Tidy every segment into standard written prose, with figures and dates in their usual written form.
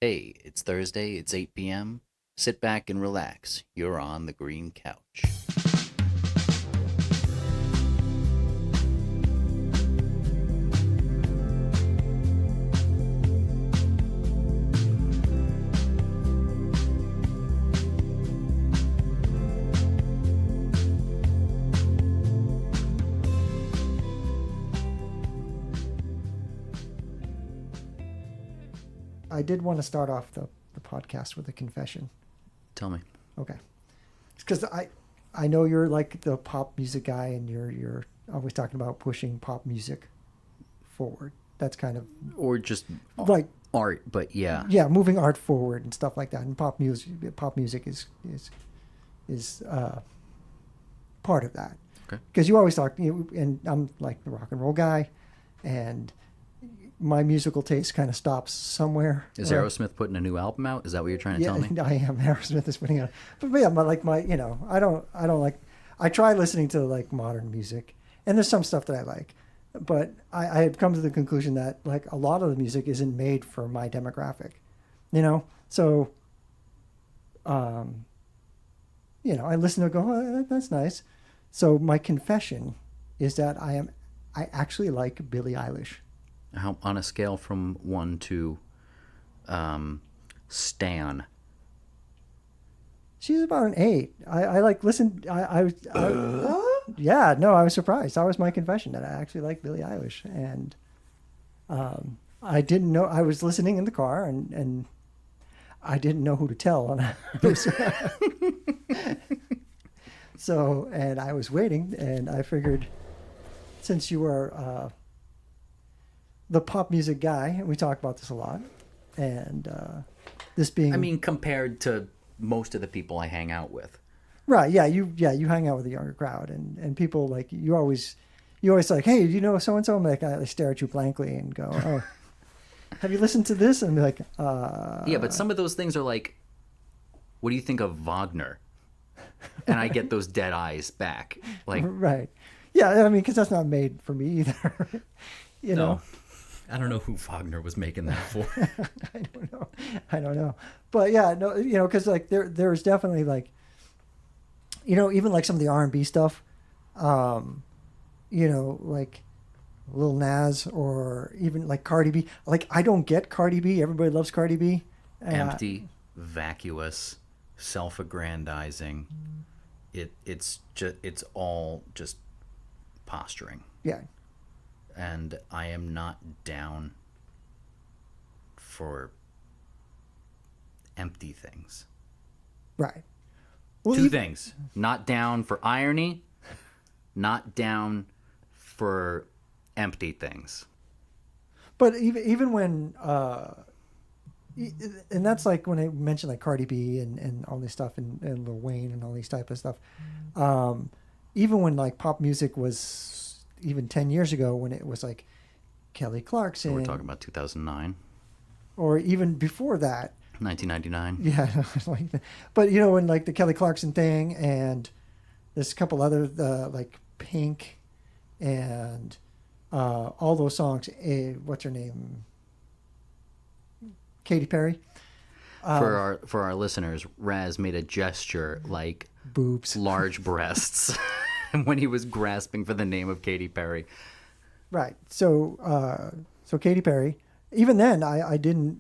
Hey, it's Thursday, it's 8 p.m. Sit back and relax. You're on the green couch. I did want to start off the podcast with a confession. Tell me. Okay. Because I know you're like the pop music guy and you're always talking about pushing pop music forward. That's kind of Or just like art, but yeah. moving art forward and stuff like that. And pop music is part of that. Okay. Because you always talk, and I'm like the rock and roll guy, and my musical taste kind of stops somewhere. Is Aerosmith putting a new album out? Is that what you're trying to tell me? I am. Aerosmith is putting out, but yeah, I don't like. I try listening to like modern music, and there's some stuff that I like, but I had come to the conclusion that like a lot of the music isn't made for my demographic, So, I listen to it, go, oh, that's nice. So my confession is that I actually like Billie Eilish. How, on a scale from 1 to Stan? She's about an 8. I like listen. I yeah, no, I was surprised. That was my confession that I actually like Billie Eilish, and I didn't know. I was listening in the car, and I didn't know who to tell. So, and I was waiting, and I figured, since you are the pop music guy, and we talk about this a lot, and this being, I mean, compared to most of the people I hang out with. right? Yeah, you hang out with a younger crowd, and people like you always like, hey, do you know so and so? I'm like, I stare at you blankly and go, oh, have you listened to this? And be like, Yeah, but some of those things are like, what do you think of Wagner? And I get those dead eyes back, like, right? Yeah, I mean, because that's not made for me either. No. I don't know who Wagner was making that for. I don't know. But yeah, no, because like there's definitely like, even like some of the R&B stuff, like Lil Nas or even like Cardi B. Like I don't get Cardi B. Everybody loves Cardi B. Empty, vacuous, self-aggrandizing. It's all just posturing. Yeah. And I am not down for empty things. Right. Well, Two things. Not down for irony, not down for empty things. But even when, and that's like when I mentioned like Cardi B and all this stuff and Lil Wayne and all these type of stuff. Even when like pop music was, even 10 years ago when it was like Kelly Clarkson. So we're talking about 2009. Or even before that. 1999. Yeah. Like that. But, when like the Kelly Clarkson thing and there's a couple other, like Pink and all those songs. What's her name? Katy Perry. For our listeners, Raz made a gesture like boobs, large breasts. When he was grasping for the name of Katy Perry. Right. So Katy Perry, even then I didn't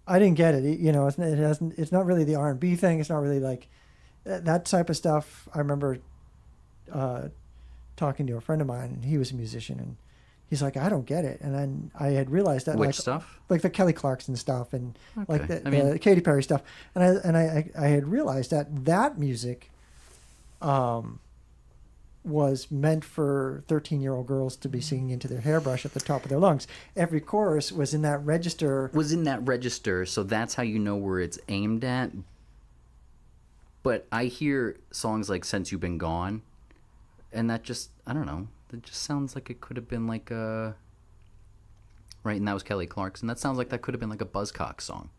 get it. It's not really the R&B thing. It's not really like that type of stuff. I remember talking to a friend of mine, and he was a musician, and he's like, I don't get it. And then I had realized that which stuff? Like the Kelly Clarkson stuff and like the Katy Perry stuff. And I had realized that music was meant for 13-year-old girls to be singing into their hairbrush at the top of their lungs. Every chorus was in that register. So that's how you know where it's aimed at. But I hear songs like Since You've Been Gone, and that just, I don't know, that just sounds like it could have been like a... Right, and that was Kelly Clarkson. That sounds like that could have been like a Buzzcocks song.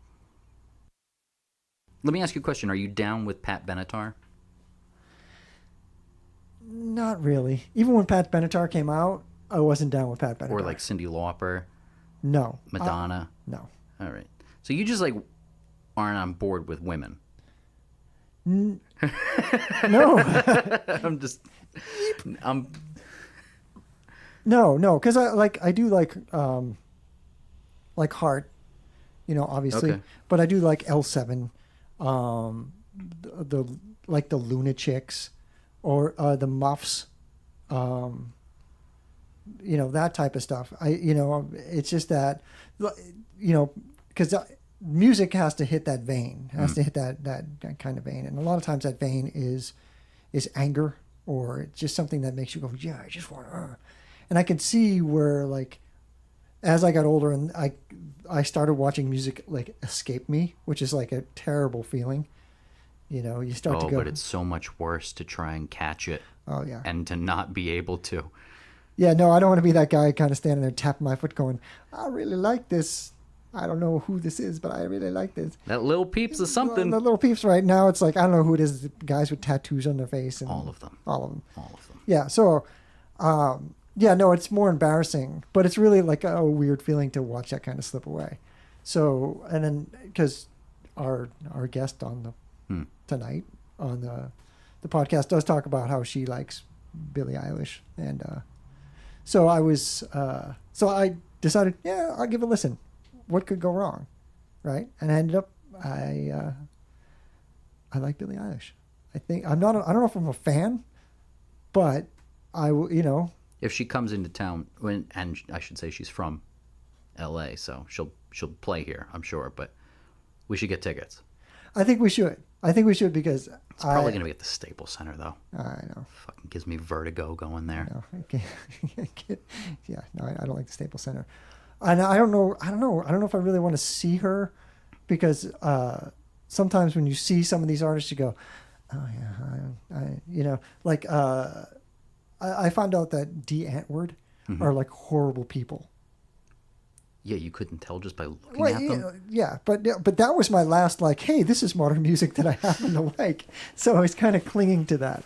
Let me ask you a question. Are you down with Pat Benatar? Not really. Even when Pat Benatar came out, I wasn't down with Pat Benatar. Or like Cyndi Lauper? No. Madonna? No. All right. So you just like aren't on board with women. No. I'm No, because I do like Heart, obviously, Okay. but I do like L7, the like the Lunachicks, or the Muffs, that type of stuff. It's just that, because music has to hit that vein, has to hit that kind of vein, and a lot of times that vein is anger, or it's just something that makes you go, yeah, I just want to. And I can see where, like, as I got older and I started watching music like escape me, which is like a terrible feeling. You start to go, but it's so much worse to try and catch it oh yeah, and to not be able to. yeah. No, I don't want to be that guy kind of standing there tapping my foot, going, I really like this. I don't know who this is, but I really like this. That little peeps is something. The little peeps right now, it's like, I don't know who it is. Guys with tattoos on their face, and All of them. all of them. All of them. Yeah. So, yeah, no, it's more embarrassing, but it's really like a weird feeling to watch that kind of slip away. So, and then because our guest on the tonight on the podcast does talk about how she likes Billie Eilish, and so I decided, yeah, I'll give it a listen. What could go wrong, right? And I ended up I like Billie Eilish. I don't know if I'm a fan, but If she comes into town, and I should say she's from L.A., so she'll play here, I'm sure. But we should get tickets. I think we should. Because It's probably going to be at the Staples Center, though. I know. Fucking gives me vertigo going there. No, yeah, no, I don't like the Staples Center, and I don't know if I really want to see her, because sometimes when you see some of these artists, you go, oh yeah, I found out that D. Antwoord are like horrible people. Yeah, you couldn't tell just by looking at them. Yeah, but that was my last, like, hey, this is modern music that I happen to like. So I was kind of clinging to that.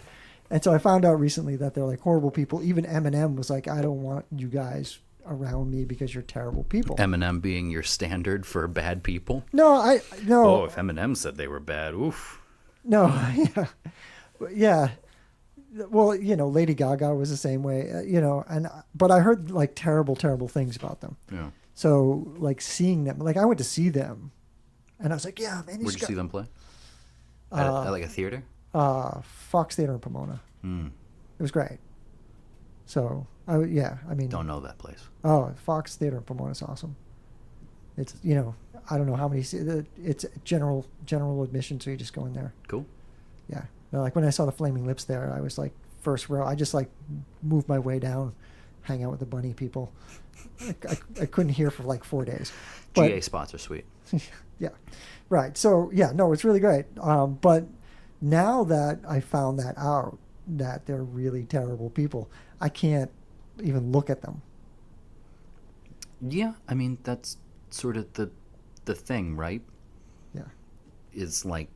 And so I found out recently that they're like horrible people. Even Eminem was like, I don't want you guys around me because you're terrible people. Eminem being your standard for bad people. No. Oh, if Eminem said they were bad, oof. No, yeah. Well, Lady Gaga was the same way, but I heard like terrible, terrible things about them. Yeah. So, like, seeing them, like, I went to see them, and I was like, yeah, man. Where'd you see them play? At like a theater? Fox Theater in Pomona. It was great. So, I mean. Don't know that place. Oh, Fox Theater in Pomona is awesome. It's, I don't know how many, it's general admission, so you just go in there. Cool. Yeah. Like, when I saw the Flaming Lips there, I was like, first row. I just, like, moved my way down, hang out with the bunny people. I couldn't hear for like 4 days. But, GA spots are sweet. Yeah, right. So yeah, no, it's really great. But now that I found that out, that they're really terrible people, I can't even look at them. Yeah, I mean that's sort of the thing, right? Yeah. Is like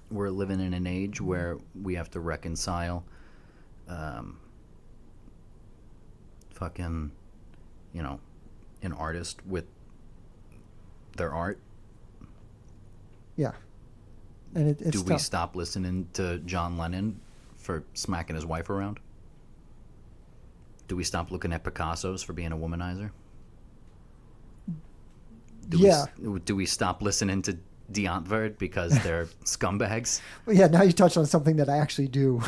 we're living in an age where we have to reconcile fucking, an artist with their art. Yeah. And it's Do we tough. stop listening to John Lennon for smacking his wife around? Do we stop looking at Picasso's for being a womanizer? Do we stop listening to D'Antverd because they're scumbags? Well, yeah, now you touched on something that I actually do.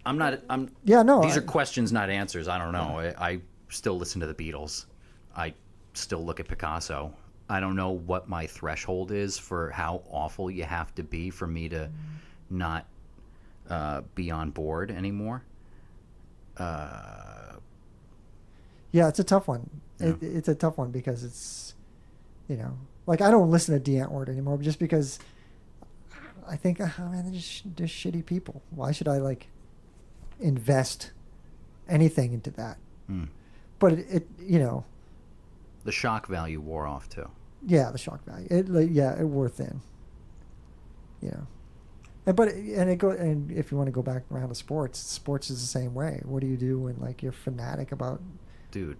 I'm not. Yeah, no. These are questions, not answers. I don't know. I still listen to the Beatles. I still look at Picasso. I don't know what my threshold is for how awful you have to be for me to not be on board anymore. Yeah, it's a tough one. Yeah. It's a tough one because it's, like, I don't listen to D. Antwoord anymore just because I think, oh man, they're shitty people. Why should I like invest anything into that? But it the shock value wore off too. Yeah, the shock value. It wore thin. And if you want to go back around to sports is the same way. What do you do when like you're fanatic about Dude,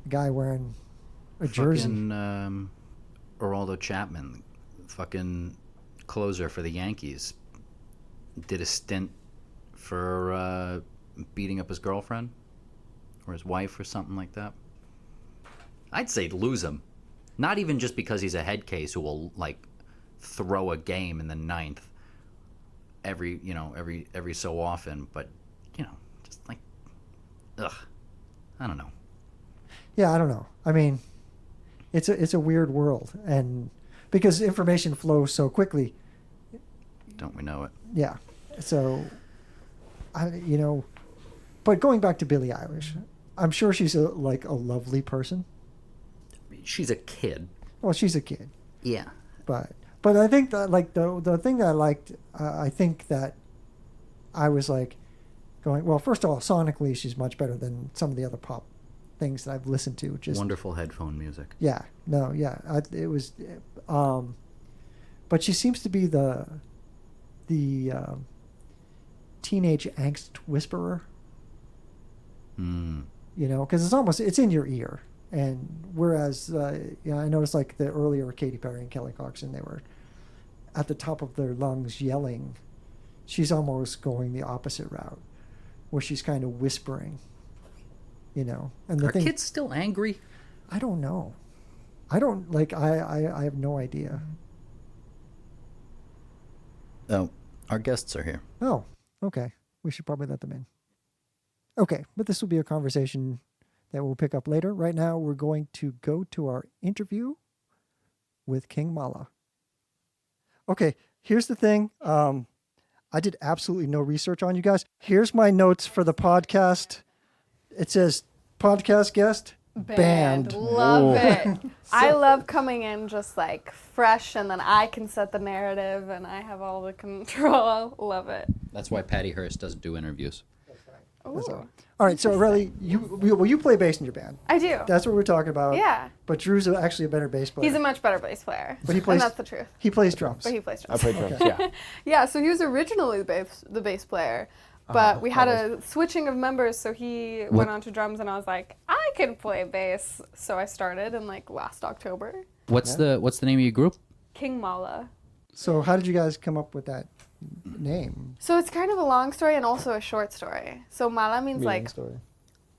a guy wearing A jersey. Fucking Aroldis Chapman, fucking closer for the Yankees, did a stint for beating up his girlfriend or his wife or something like that. I'd say lose him. Not even just because he's a head case who will like throw a game in the ninth every so often, but just like, ugh, I don't know. Yeah, I don't know. I mean, it's a weird world, and because information flows so quickly. Don't we know it? Yeah. So, but going back to Billie Eilish, I'm sure she's a lovely person. She's a kid. Well, she's a kid. Yeah. But I think that the thing that I liked, I think that I was like going, well, first of all, sonically she's much better than some of the other pop things that I've listened to. Just wonderful headphone music. Yeah. No. Yeah. It was, but she seems to be the teenage angst whisperer. Because it's in your ear. And whereas, I noticed like the earlier Katy Perry and Kelly Clarkson, they were at the top of their lungs yelling. She's almost going the opposite route, where she's kind of whispering, And the Are kids still angry? I don't know. I don't I have no idea. Oh, our guests are here. Oh, okay. We should probably let them in. Okay, but this will be a conversation that we'll pick up later. Right now, we're going to go to our interview with King Mala. Okay, here's the thing. I did absolutely no research on you guys. Here's my notes for the podcast. It says podcast guest, band. Love it. I love coming in just like fresh, and then I can set the narrative and I have all the control. Love it. That's why Patty Hearst doesn't do interviews. Ooh. All right, so Aurelie, you play bass in your band. I do. That's what we're talking about. Yeah. But Drew's actually a better bass player. He's a much better bass player. But he plays. And that's the truth. He plays drums. But he plays I drums. play drums, Okay. yeah. Yeah, so he was originally the bass player, but we had a switching of members, so he went on to drums, and I was like, I can play bass. So I started in like last October. What's the name of your group? King Mala. So how did you guys come up with that name? So it's kind of a long story and also a short story. So Mala means Medium like story.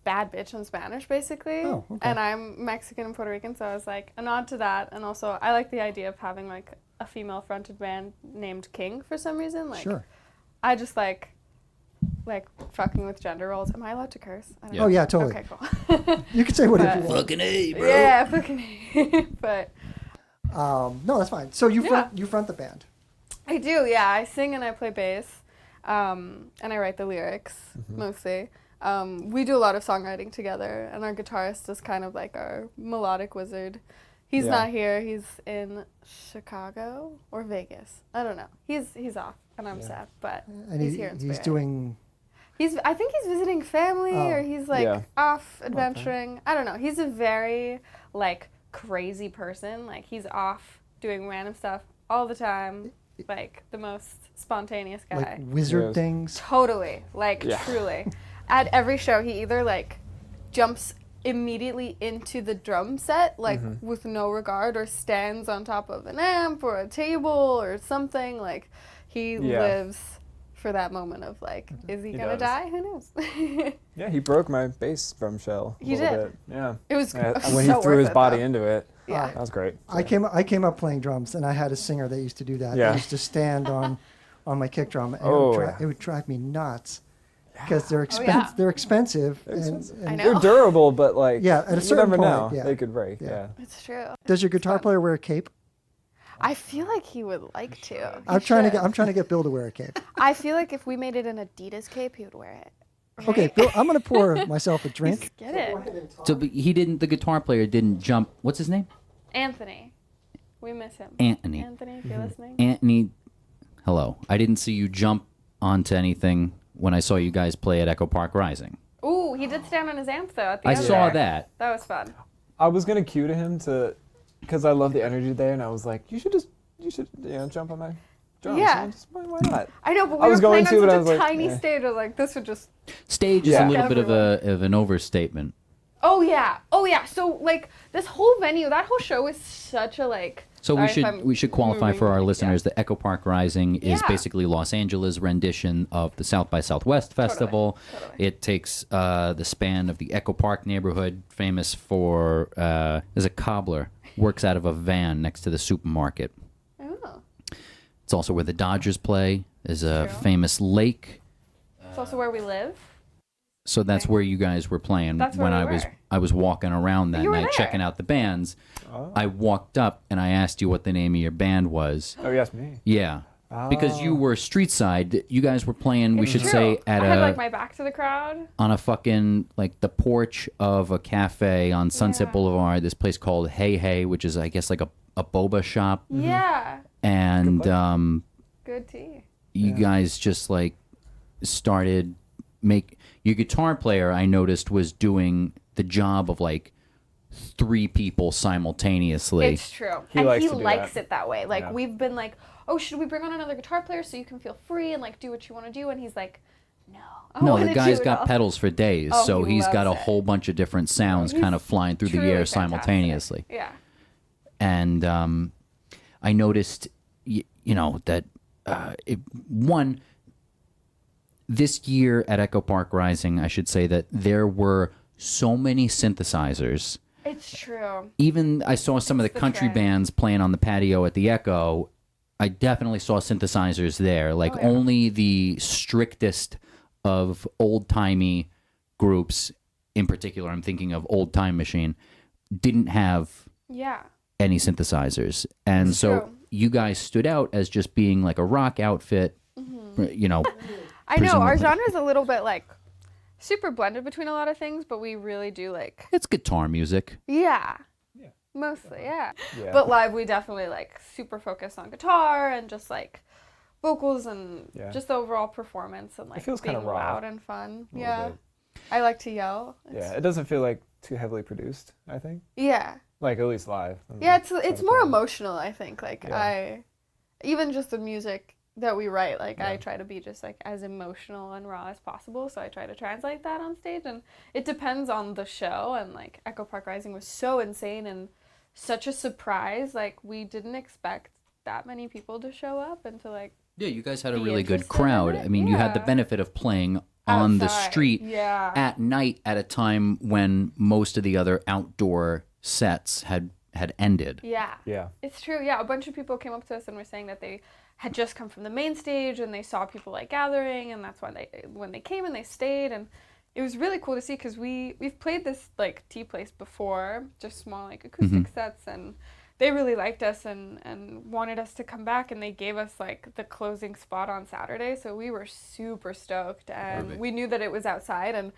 bad bitch in Spanish, basically. Oh, okay. And I'm Mexican and Puerto Rican, so I was like a nod to that. And also, I like the idea of having like a female-fronted band named King for some reason. Like, Sure. I just like fucking with gender roles. Am I allowed to curse? I don't Yeah. know. Oh yeah, totally. Okay, cool. You can say whatever But- you want. Fucking A, bro. Yeah, fucking. But No, that's fine. So you front the band. I do, yeah. I sing and I play bass, and I write the lyrics mostly. We do a lot of songwriting together, and our guitarist is kind of like our melodic wizard. He's not here. He's in Chicago or Vegas. I don't know. He's off, and I'm sad, but And he's here in he's spirit. doing. I think he's visiting family, Oh. or he's like Yeah. off adventuring. I don't know. He's a very like crazy person. Like he's off doing random stuff all the time. Like the most spontaneous guy. Like wizard Yes. things. Totally. Like Yeah. truly. At every show he either like jumps immediately into the drum set like with no regard, or stands on top of an amp or a table or something. Like he Yeah. lives for that moment of like, is he gonna does. die? Who knows? Yeah, he broke my bass drum shell a He little did. bit. Yeah. It was Yeah, so when he threw worth his it, body though. into it. Yeah. That was great. I came up playing drums, and I had a singer that used to do that. Yeah. He used to stand on my kick drum, and Oh, it would drive me nuts because they're yeah. they're expensive. They're expensive. And I know. They're durable, but like, Yeah, at a you certain never point, know. yeah. They could break. Yeah. Yeah. It's true. does your guitar player wear a cape? I feel like he would like to. He I'm trying should. to get Bill to wear a cape. I feel like if we made it an Adidas cape, he would wear it. Right? Okay, Bill, I'm gonna pour myself a drink. Get it. So but the guitar player didn't jump. What's his name? Anthony. We miss him. Anthony. Anthony, if you're listening. Anthony, hello. I didn't see you jump onto anything when I saw you guys play at Echo Park Rising. Ooh, he did stand on his amp though at the I end saw there. that. That was fun. I was gonna cue to him because I love the energy there, and I was like, you should jump on my drums. Yeah. Just, why not? I know, but I we was were playing going to, on but such I a was like, tiny eh. stage. I was like, this would just. Stage is Yeah. a little bit Everyone. of an overstatement. Oh yeah. So like this whole venue, that whole show is such a like. So Sorry if we should qualify moving for our the mic, listeners that Echo Park Rising is Yeah. basically Los Angeles' rendition of the South by Southwest Festival. Totally. It takes the span of the Echo Park neighborhood, famous for there's a cobbler works out of a van next to the supermarket. Oh. It's also where the Dodgers play. There's a True. famous lake. It's also where we live. So that's where you guys were playing That's where when we were. I was walking around that You were night there. checking out the bands. Oh. I walked up and I asked you what the name of your band was. Oh, yes, me. Yeah. Because you Oh. were street side. You guys were playing, we It's should true. say, at I had a like my back to the crowd. on a fucking like the porch of a cafe on Sunset Yeah. Boulevard, this place called Hey Hey, which is I guess like a boba shop. Yeah. And place. Good tea. you guys just like started your guitar player I noticed was doing the job of like 3 people simultaneously. It's true. He and likes he to do likes that. it that way. Like Yeah. we've been like, oh, should we bring on another guitar player so you can feel free and like do what you want to do? And he's like, no. I No, wanna the guy's do it got all. pedals for days, Oh, so he he's got a loves it. whole bunch of different sounds He's kind of flying through the truly air fantastic. simultaneously. Yeah. And I noticed, you know, that this year at Echo Park Rising, I should say that there were so many synthesizers. It's true. Even I saw some of the the country trend. bands playing on the patio at the Echo. I definitely saw synthesizers there. Like Oh, yeah. only the strictest of old-timey groups, in particular, I'm thinking of Old Time Machine, didn't have Yeah. any synthesizers. And It's so true. you guys stood out as just being like a rock outfit, you know. I know our Presumably. genre is a little bit like super blended between a lot of things, but we really do like It's guitar music. yeah. Yeah. Mostly, yeah. Yeah. But live we definitely like super focus on guitar and just like vocals and Yeah. just the overall performance and like feels being kinda raw loud and fun. a little Yeah. bit. I like to yell. Yeah, it doesn't feel like too heavily produced, I think. Yeah. Like, at least live. Yeah, it's more emotional, I think. Like Yeah. even just the music that we write, like I Yeah. try to be just like as emotional and raw as possible, so I try to translate that on stage, and it depends on the show. And like Echo Park Rising was so insane and such a surprise. Like we didn't expect that many people to show up and to like Yeah, you guys had a Be really good interested in crowd. it? I mean, you had the Yeah. benefit of playing on the outside. street Yeah. at night at a time when most of the other outdoor sets had ended. Yeah. Yeah. It's true. Yeah, a bunch of people came up to us and were saying that they had just come from the main stage and they saw people like gathering, and that's why when they came and they stayed, and it was really cool to see because we've played this like tea place before, just small like acoustic sets, and they really liked us and wanted us to come back, and they gave us like the closing spot on Saturday, so we were super stoked, and Perfect. we knew that it was outside, and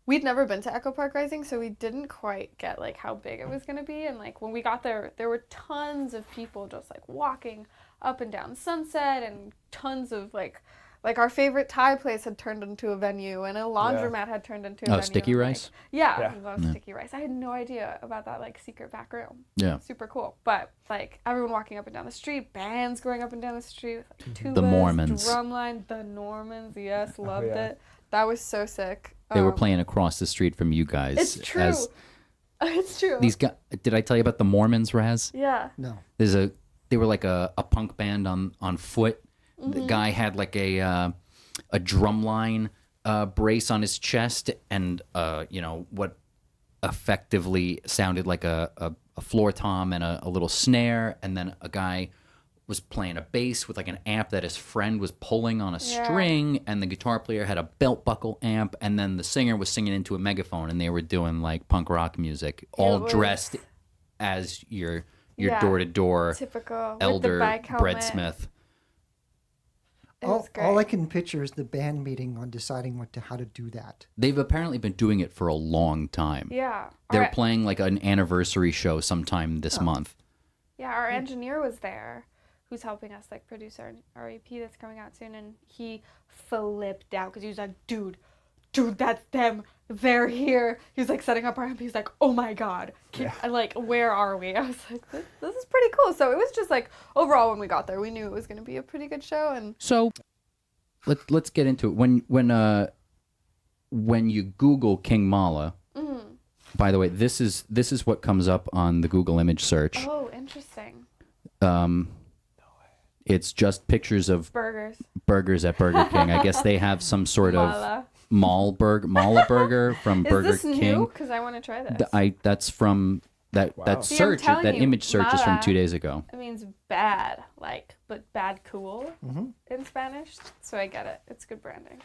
we'd never been to Echo Park Rising, so we didn't quite get like how big it was gonna be. And like when we got there, there were tons of people just like walking up and down Sunset, and tons of like our favorite Thai place had turned into a venue, and a laundromat had turned into a venue. Sticky and, Rice? Like, yeah, Yeah. I love Sticky Rice. I had no idea about that like secret back room. Yeah. Super cool. But like everyone walking up and down the street, bands going up and down the street, like, tubas, The Mormons. drumline, the Normans. Yes, loved yeah. it. That was so sick. They were playing across the street from you guys. It's true. as It's true. these guys, did I tell you about the Mormons, Raz? Yeah. No. They were like a punk band on foot. The guy had like a drumline brace on his chest, and you know what effectively sounded like a floor tom and a little snare, and then a guy was playing a bass with like an amp that his friend was pulling on a Yeah. string, and the guitar player had a belt buckle amp, and then the singer was singing into a megaphone, and they were doing like punk rock music, all was- dressed as your Yeah. door-to-door Typical. With elder the bike helmet. breadsmith. It was great. All I can picture is the band meeting on deciding how to do that. They've apparently been doing it for a long time. Yeah. They're Our- playing like an anniversary show sometime this month. Yeah, our engineer was there, who's helping us like produce our EP that's coming out soon, and he flipped out because he was like, dude, that's them. They're here. He was like setting up our amp. He's like, oh my god, like where are we? I was like, this is pretty cool. So it was just like overall when we got there, we knew it was going to be a pretty good show, and So let's get into it. When you Google King Mala, By the way, this is what comes up on the Google image search. Oh, interesting. It's just pictures of Burgers at Burger King. I guess they have some sort of Mala. Mala burger from Is Burger this King. new? Because I want to try this. That's from that See, I'm search. telling That you, image search is from mala. 2 days ago. It means bad, but bad cool in Spanish. So I get it. It's good branding.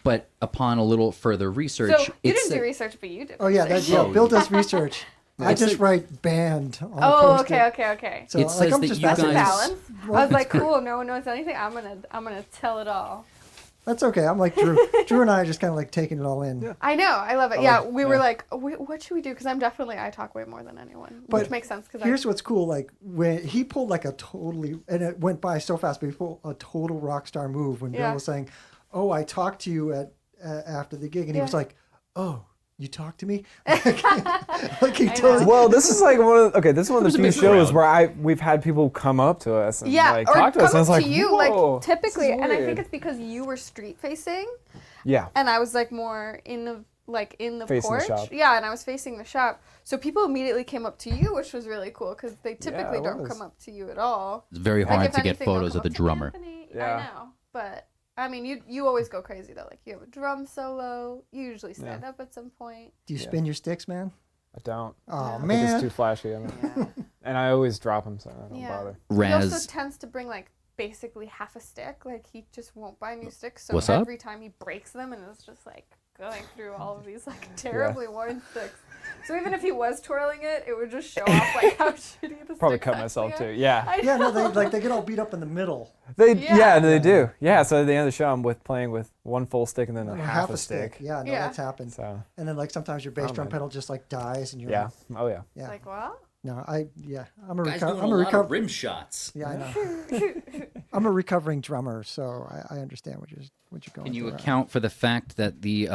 But upon a little further research, So you didn't do research, but you did. Oh yeah, research. Bill does research. I It's just like- write band on a Oh, post-it. okay. So It like, says I'm that just you That's a guys- balance. I was like, cool. No one knows anything. I'm gonna tell it all. That's okay. I'm like Drew. Drew and I are just kind of like taking it all in. Yeah. I know. I love it. We were like, what should we do? Because I talk way more than anyone, But which makes sense. Because Here's what's cool. Like when he pulled like a totally, and it went by so fast, but he pulled a total rock star move when Bill was saying, "Oh, I talked to you at after the gig," and he was like, "Oh, you talked to me?" Like he totally. Well, this is like this is one of was the a few big shows crowd. where we've had people come up to us and like or talk to come us. And I was up like, to you, whoa, like typically, this is and I think weird. it's because you were street facing, Yeah. and I was like more in the Facing the porch. shop. Yeah, and I was facing the shop. So people immediately came up to you, which was really cool because they typically it don't was. come up to you at all. It's very Like, hard if to get anything, they'll photos come of the up to drummer. Anthony. Yeah. I know, but I mean, you always go crazy though. Like you have a drum solo. You usually stand up at some point. Do you spin your sticks, man? I don't. Oh I think man. it's too flashy. I mean, Yeah. and I always drop them, so I don't Yeah. bother. He also Raz, tends to bring like basically half a stick. Like he just won't buy new sticks. So What's up? every time he breaks them, and it's just like going through all of these like terribly worn sticks. So even if he was twirling it, it would just show off like how shitty the Probably sticks cut myself actually too. are. Yeah. I Yeah, no, know. they get all beat up in the middle. Yeah. They do. Yeah. So at the end of the show, I'm playing with one full stick and then Or half a stick. Yeah, no, Yeah. that's happened. So And then like sometimes your bass Oh, drum man. pedal just like dies and you're yeah. like, Oh yeah. yeah. Like what? No, I'm a guys doing I'm a recover. rim shots. Yeah, I know. I'm a recovering drummer, so I understand what you're going Can you through. account for the fact that the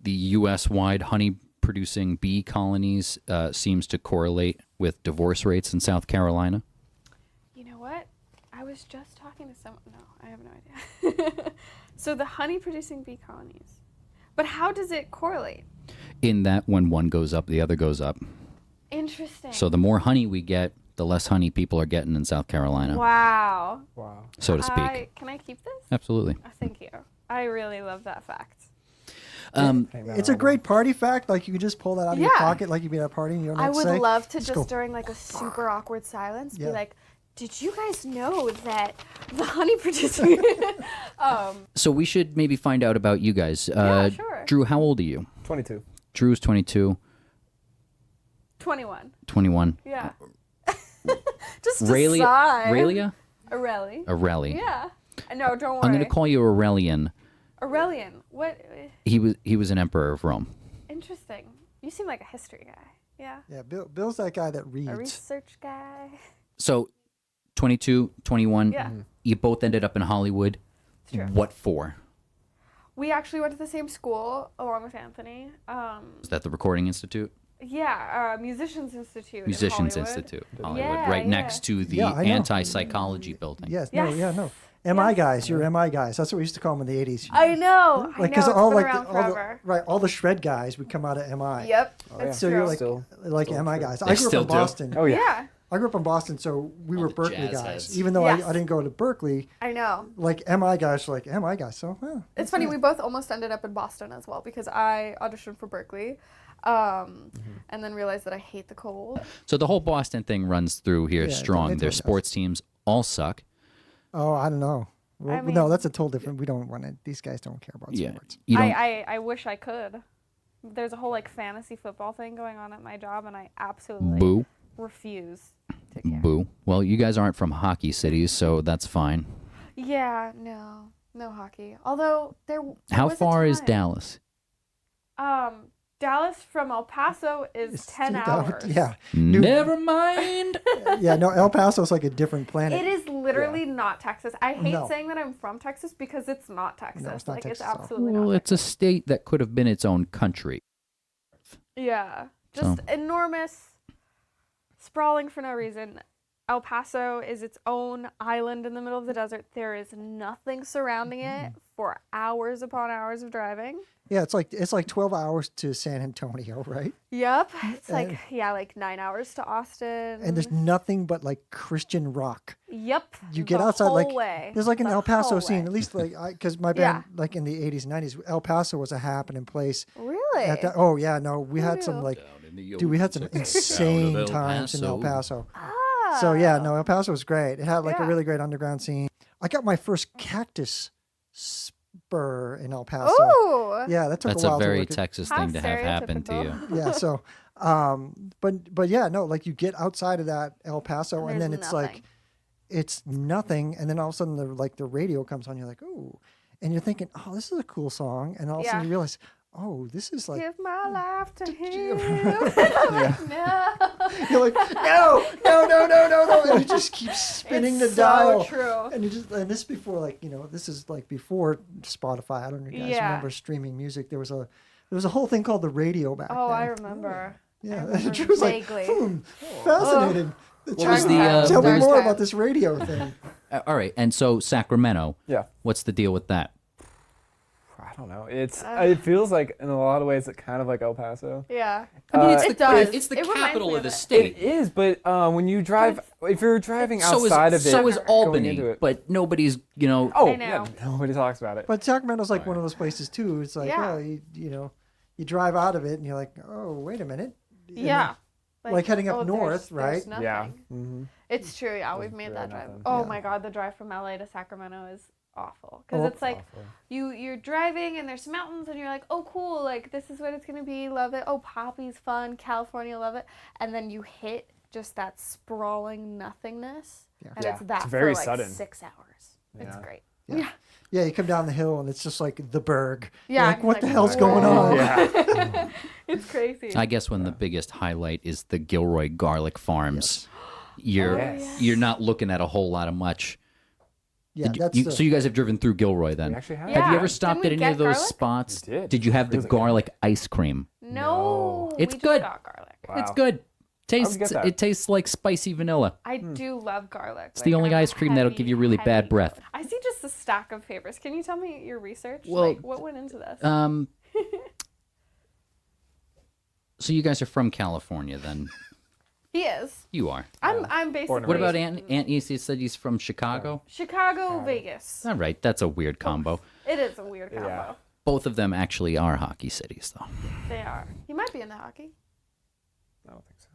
U.S. wide honey producing bee colonies seems to correlate with divorce rates in South Carolina? You know what? I was just talking to someone. No, I have no idea. So the honey producing bee colonies. But how does it correlate? In that when one goes up, the other goes up. Interesting. So the more honey we get, the less honey people are getting in South Carolina, Wow. Wow. so to speak. Can I keep this? Absolutely. Oh, thank you. I really love that fact. It's a great party fact. Like you can just pull that out of your Yeah. pocket, like you'd be at a party and you don't I have to would say. love to Just just go, during like a super awkward silence be Yeah. like, did you guys know that the honey producing So we should maybe find out about you guys. Yeah, sure. Drew, how old are you? 22. Drew's 22, 21. 21. Yeah. Just a Raylia? sigh. Raylia? Aureli. Aureli. Yeah. No, don't worry. I'm going to call you Aurelian. Aurelian. What? He was an emperor of Rome. Interesting. You seem like a history guy. Yeah. Yeah, Bill's that guy that A reads. research guy. So 22, 21, Yeah. you both ended up in Hollywood. It's true. What for? We actually went to the same school along with Anthony. Is that the Recording Institute? Yeah, Musicians Institute. in Musicians Hollywood. Institute, Hollywood, Yeah, right yeah. next to the Yeah, I know. anti-psychology building. Yes, Yes. no. MI Yes. guys, you're MI guys. That's what we used to call them in the 80s. I know. Like, I know. It's all been like around all forever. all the shred guys would come out of MI. Yep. Oh, yeah. It's So true. you're like Still MI true. guys. They I grew up still in do. Boston. Oh yeah. Yeah, I grew up in Boston, so we were the Berkeley jazz guys. heads. Even though Yes. I didn't go to Berkeley, I know. like MI guys were like MI guys. So It's funny. We both almost ended up in Boston as well because I auditioned for Berkeley, and then realized that I hate the cold. So the whole Boston thing runs through here Yeah, strong. it Their does. sports teams all suck. Oh, I don't know. Well, I mean- no, that's a total different. We don't want to. These guys don't care about Yeah. sports. You don't, I wish I could. There's a whole like fantasy football thing going on at my job, and I absolutely boo, refuse to care. boo. Well, you guys aren't from hockey cities, so that's fine. Yeah, no hockey. Although there. How was a far is time- Dallas? Dallas from El Paso is It's 10 2,000 hours. Yeah, Never mind. yeah. No, El Paso's like a different planet. It is literally not Texas. I hate No. saying that I'm from Texas because it's not Texas. No, it's not like Texas it's at all. absolutely Well, not. it's a state that could have been its own country. Yeah. Just So- enormous, sprawling for no reason. El Paso is its own island in the middle of the desert. There is nothing surrounding it for hours upon hours of driving. Yeah, it's like 12 hours to San Antonio, right? Yep. It's like, like 9 hours to Austin. And there's nothing but like Christian rock. Yep. You get the outside, whole like way. there's like an The El Paso whole scene, way. at least like because my band like in the 80s and 90s, El Paso was a happening place. Really? At that, oh yeah, no, we had some knew? like, Down in the dude, we had old some Texas town of insane El times in El Paso. Ah. So yeah, no, El Paso was great. It had like a Yeah. really great underground scene. I got my first cactus spur in El Paso. Ooh. Yeah, that took That's a a while to very work it. Texas How thing to have happen to you. stereotypical. Yeah, so but yeah, no, like you get outside of that El Paso and then There's it's nothing. like it's nothing, and then all of a sudden the radio comes on, you're like, ooh, and you're thinking, oh, this is a cool song, and all of a sudden Yeah. you realize, oh, this is like Give my life to him. I'm like, no. you're like, no, no, no, no, no, no, and you just keep spinning It's the so dial. true. And you just and this before like this is like before Spotify. I don't know if you guys Yeah. remember streaming music. There was a whole thing called the radio back then. Oh, I remember. Yeah, remember Drew's like, vaguely. fascinating. What was the, Tell me Dark more time. about this radio thing. All right, and so Sacramento. Yeah. What's the deal with that? I don't know. It feels like in a lot of ways it's kind of like El Paso. Yeah. I mean, It does. It's the It reminds capital me of of the it. state. It is, but when you drive, if you're driving So outside of it, so is going Albany, into it- but nobody's, oh, I yeah, know. nobody talks about it. But Sacramento's like one of those places too. It's like, Yeah. oh, you drive out of it and you're like, oh, wait a minute. And Yeah. like heading up there's- north, right? There's nothing. Yeah. Mm-hmm. It's true. Yeah, we've made really that drive. nothing. Oh Yeah. my God, the drive from LA to Sacramento is awful because Oh. it's like you're driving and there's mountains and you're like, oh cool, like this is what it's gonna be, love it. Oh, Poppy's fun, California, love it. And then you hit just that sprawling nothingness, Yeah. and Yeah, it's that it's very for like sudden. 6 hours. It's Yeah. great. Yeah. Yeah, you come down the hill and it's just like the Berg. You're Yeah, like, what like, the hell's going whoa. on? Yeah. It's crazy. I guess when the biggest highlight is the Gilroy garlic farms, you're Yes. you're not looking at a whole lot of much. Yeah, Did that's you, the, so you guys have driven through Gilroy We then? actually have. Yeah. Have you ever Didn't stopped we at any get of those garlic? spots? We did. Did you have the Really good. garlic ice cream? No, It's we good. Just got garlic. Wow. It's good. would get that. It tastes like spicy vanilla. I do love garlic. It's the only ice cream that'll give you really bad breath. I see just a stack of papers. Can you tell me your research? Well, like, what went into this? So you guys are from California then? He is. You are. I'm basically. Born and What raised. about Aunt Easy said he's from Chicago? Chicago, Vegas. All right, that's a weird combo. It is a weird combo. Yeah. Both of them actually are hockey cities, though. They are. He might be into hockey. I don't think so.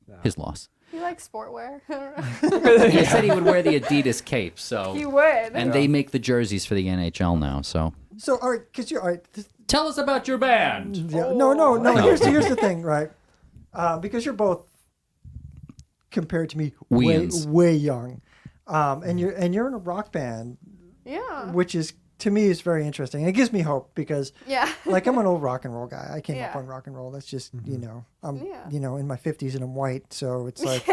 No, His loss. he likes sportwear. I don't know. He said he would wear the Adidas cape, so. He would. And they make the jerseys for the NHL now, so. so all right, because you're all right. Tell us about your band. Yeah, no. No. Here's the thing, right? Because you're both compared to me Weans. way young, and you're in a rock band, Yeah. which is to me is very interesting. And it gives me hope because Yeah. like I'm an old rock and roll guy. I came up Yeah. on rock and roll. That's just I'm Yeah. in my 50s and I'm white, so it's like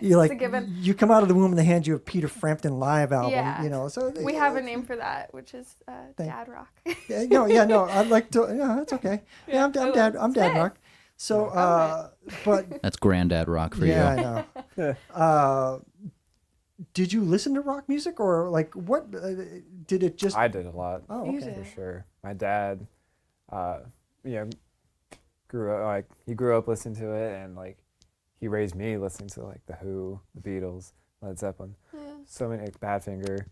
you're like a given. you come out of the womb and they hand you a Peter Frampton live album. Yeah. So We have a name for that, which is Thank- Dad Rock. no. I'd like to. Yeah, that's okay. Yeah, I'm I dad. love I'm it. dad rock. So, but That's Granddad Rock for yeah, you. I know. Did you listen to rock music or like what? Did it just? I did a lot. Oh, You okay. did. For sure. My dad, he grew up listening to it, and like he raised me listening to like the Who, the Beatles, Led Zeppelin, so many like, Badfinger,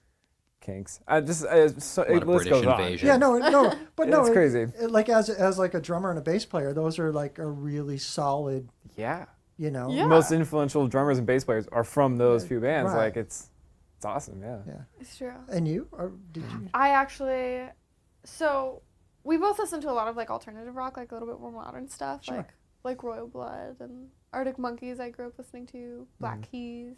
Kinks. A lot It of list British goes on. invasion. Yeah, no, but no, It's crazy. like as like a drummer and a bass player, those are like a really solid. Yeah. Yeah. The most influential drummers and bass players are from those few bands. Right. Like it's awesome. Yeah. Yeah. It's true. And you? Or did you? I actually, so we both listen to a lot of like alternative rock, like a little bit more modern stuff, Sure. like Royal Blood and Arctic Monkeys. I grew up listening to Black Keys,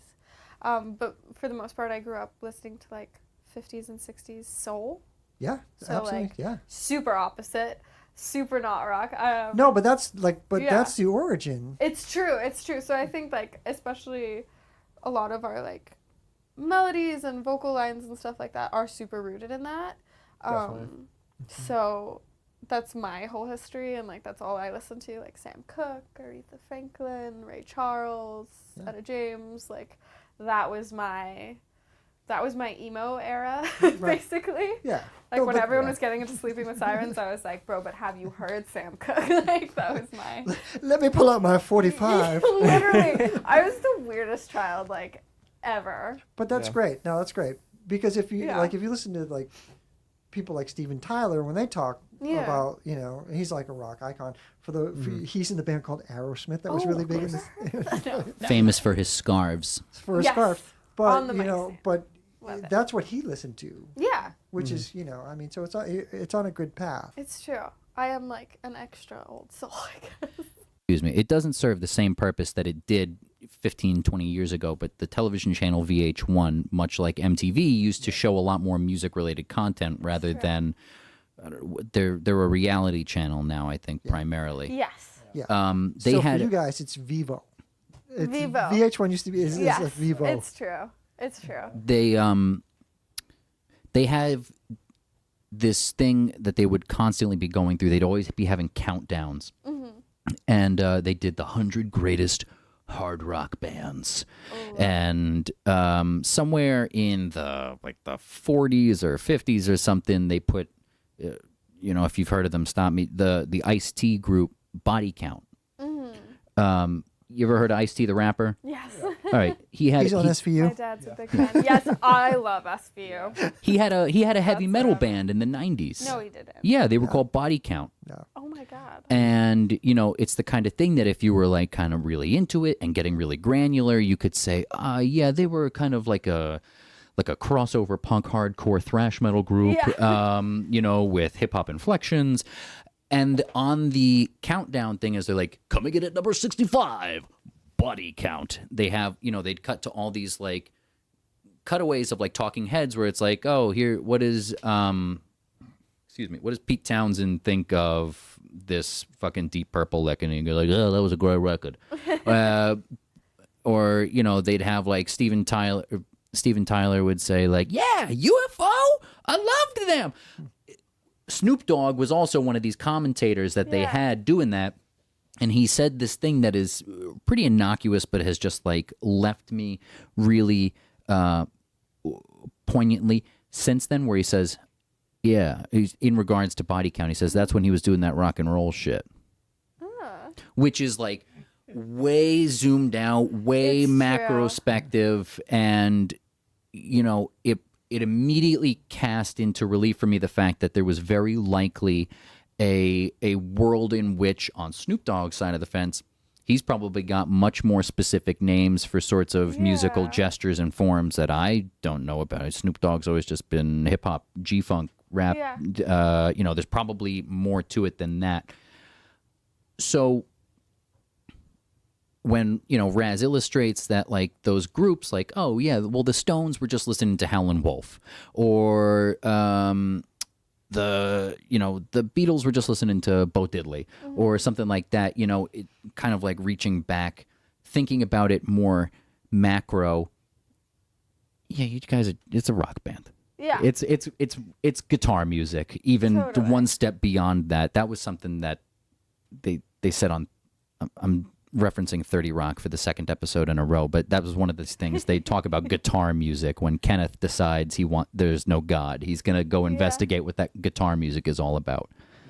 but for the most part, I grew up listening to like 50s and 60s soul. Yeah. So, Absolutely. like, yeah. Super opposite, super not rock. No, but that's like, Yeah. that's the origin. It's true. It's true. So I think like especially a lot of our like melodies and vocal lines and stuff like that are super rooted in that. Definitely. So that's my whole history, and like that's all I listen to, like Sam Cooke, Aretha Franklin, Ray Charles, Etta James. Like that was my emo era, basically. Yeah. Like No, when but- everyone was getting into Sleeping with Sirens, I was like, bro, but have you heard Sam Cooke? Like that was my. Let me pull out my 45. Literally, I was the weirdest child like ever. But that's great. No, that's great. Because if you Yeah. if you listen to like people like Steven Tyler when they talk Yeah. about, he's like a rock icon he's in the band called Aerosmith that was really big in this, Famous for his scarves. for his Yes. scarf. On But the mics. but Love it. that's what he listened to, Yeah, which is I mean, so it's on a good path. it's true. I am like an extra old soul, I guess. Excuse me. It doesn't serve the same purpose that it did 15, 20 years ago, but the television channel VH1, much like MTV, used to show a lot more music-related content rather than they're a reality channel now, I think, primarily. Yes. Yeah. They so had for you guys, it's Vivo. Vivo. VH1 used to be is Yes. like Vivo. It's true. It's true. they have this thing that they would constantly be going through. They'd always be having countdowns, and they did the 100 greatest hard rock bands, and somewhere in the 40s or 50s or something, they put, if you've heard of them, stop me. The Ice-T group Body Count. You ever heard of Ice-T the rapper? Yes. All right, He's on My SVU. dad's a big fan. Yes, I love SVU. he had a heavy metal band in the 90s. No, he didn't. Yeah, they were called Body Count. Oh my god. And, it's the kind of thing that if you were like kind of really into it and getting really granular, you could say, yeah, they were kind of like a crossover punk hardcore thrash metal group, with hip hop inflections. And on the countdown thing, as they're like, coming in at number 65, Body Count. They have, they'd cut to all these like cutaways of like talking heads where it's like, oh, here, what does Pete Townsend think of this fucking Deep Purple record? And you're like, oh, that was a great record. Or, they'd have like Steven Tyler would say like, yeah, UFO, I loved them. Snoop Dogg was also one of these commentators that they had doing that. And he said this thing that is pretty innocuous, but has just like left me really poignantly since then, where he says, yeah, in regards to Body Count, he says that's when he was doing that rock and roll shit. Which is like way zoomed out, way It's macrospective, and it immediately cast into relief for me the fact that there was very likely a world in which, on Snoop Dogg's side of the fence, he's probably got much more specific names for sorts of musical gestures and forms that I don't know about. Snoop Dogg's always just been hip hop, G-funk, rap. Yeah. There's probably more to it than that. So when, Raz illustrates that, like, those groups, like, oh, yeah, well, the Stones were just listening to Howlin' Wolf. Or the Beatles were just listening to Bo Diddley. Or something like that, it kind of like reaching back, thinking about it more macro. Yeah, you guys it's a rock band. Yeah. It's guitar music. Even Totally. one step beyond that. That was something that they said on. I'm referencing 30 Rock for the second episode in a row, but that was one of those things. They talk about guitar music when Kenneth decides there's no God. He's gonna go investigate what that guitar music is all about.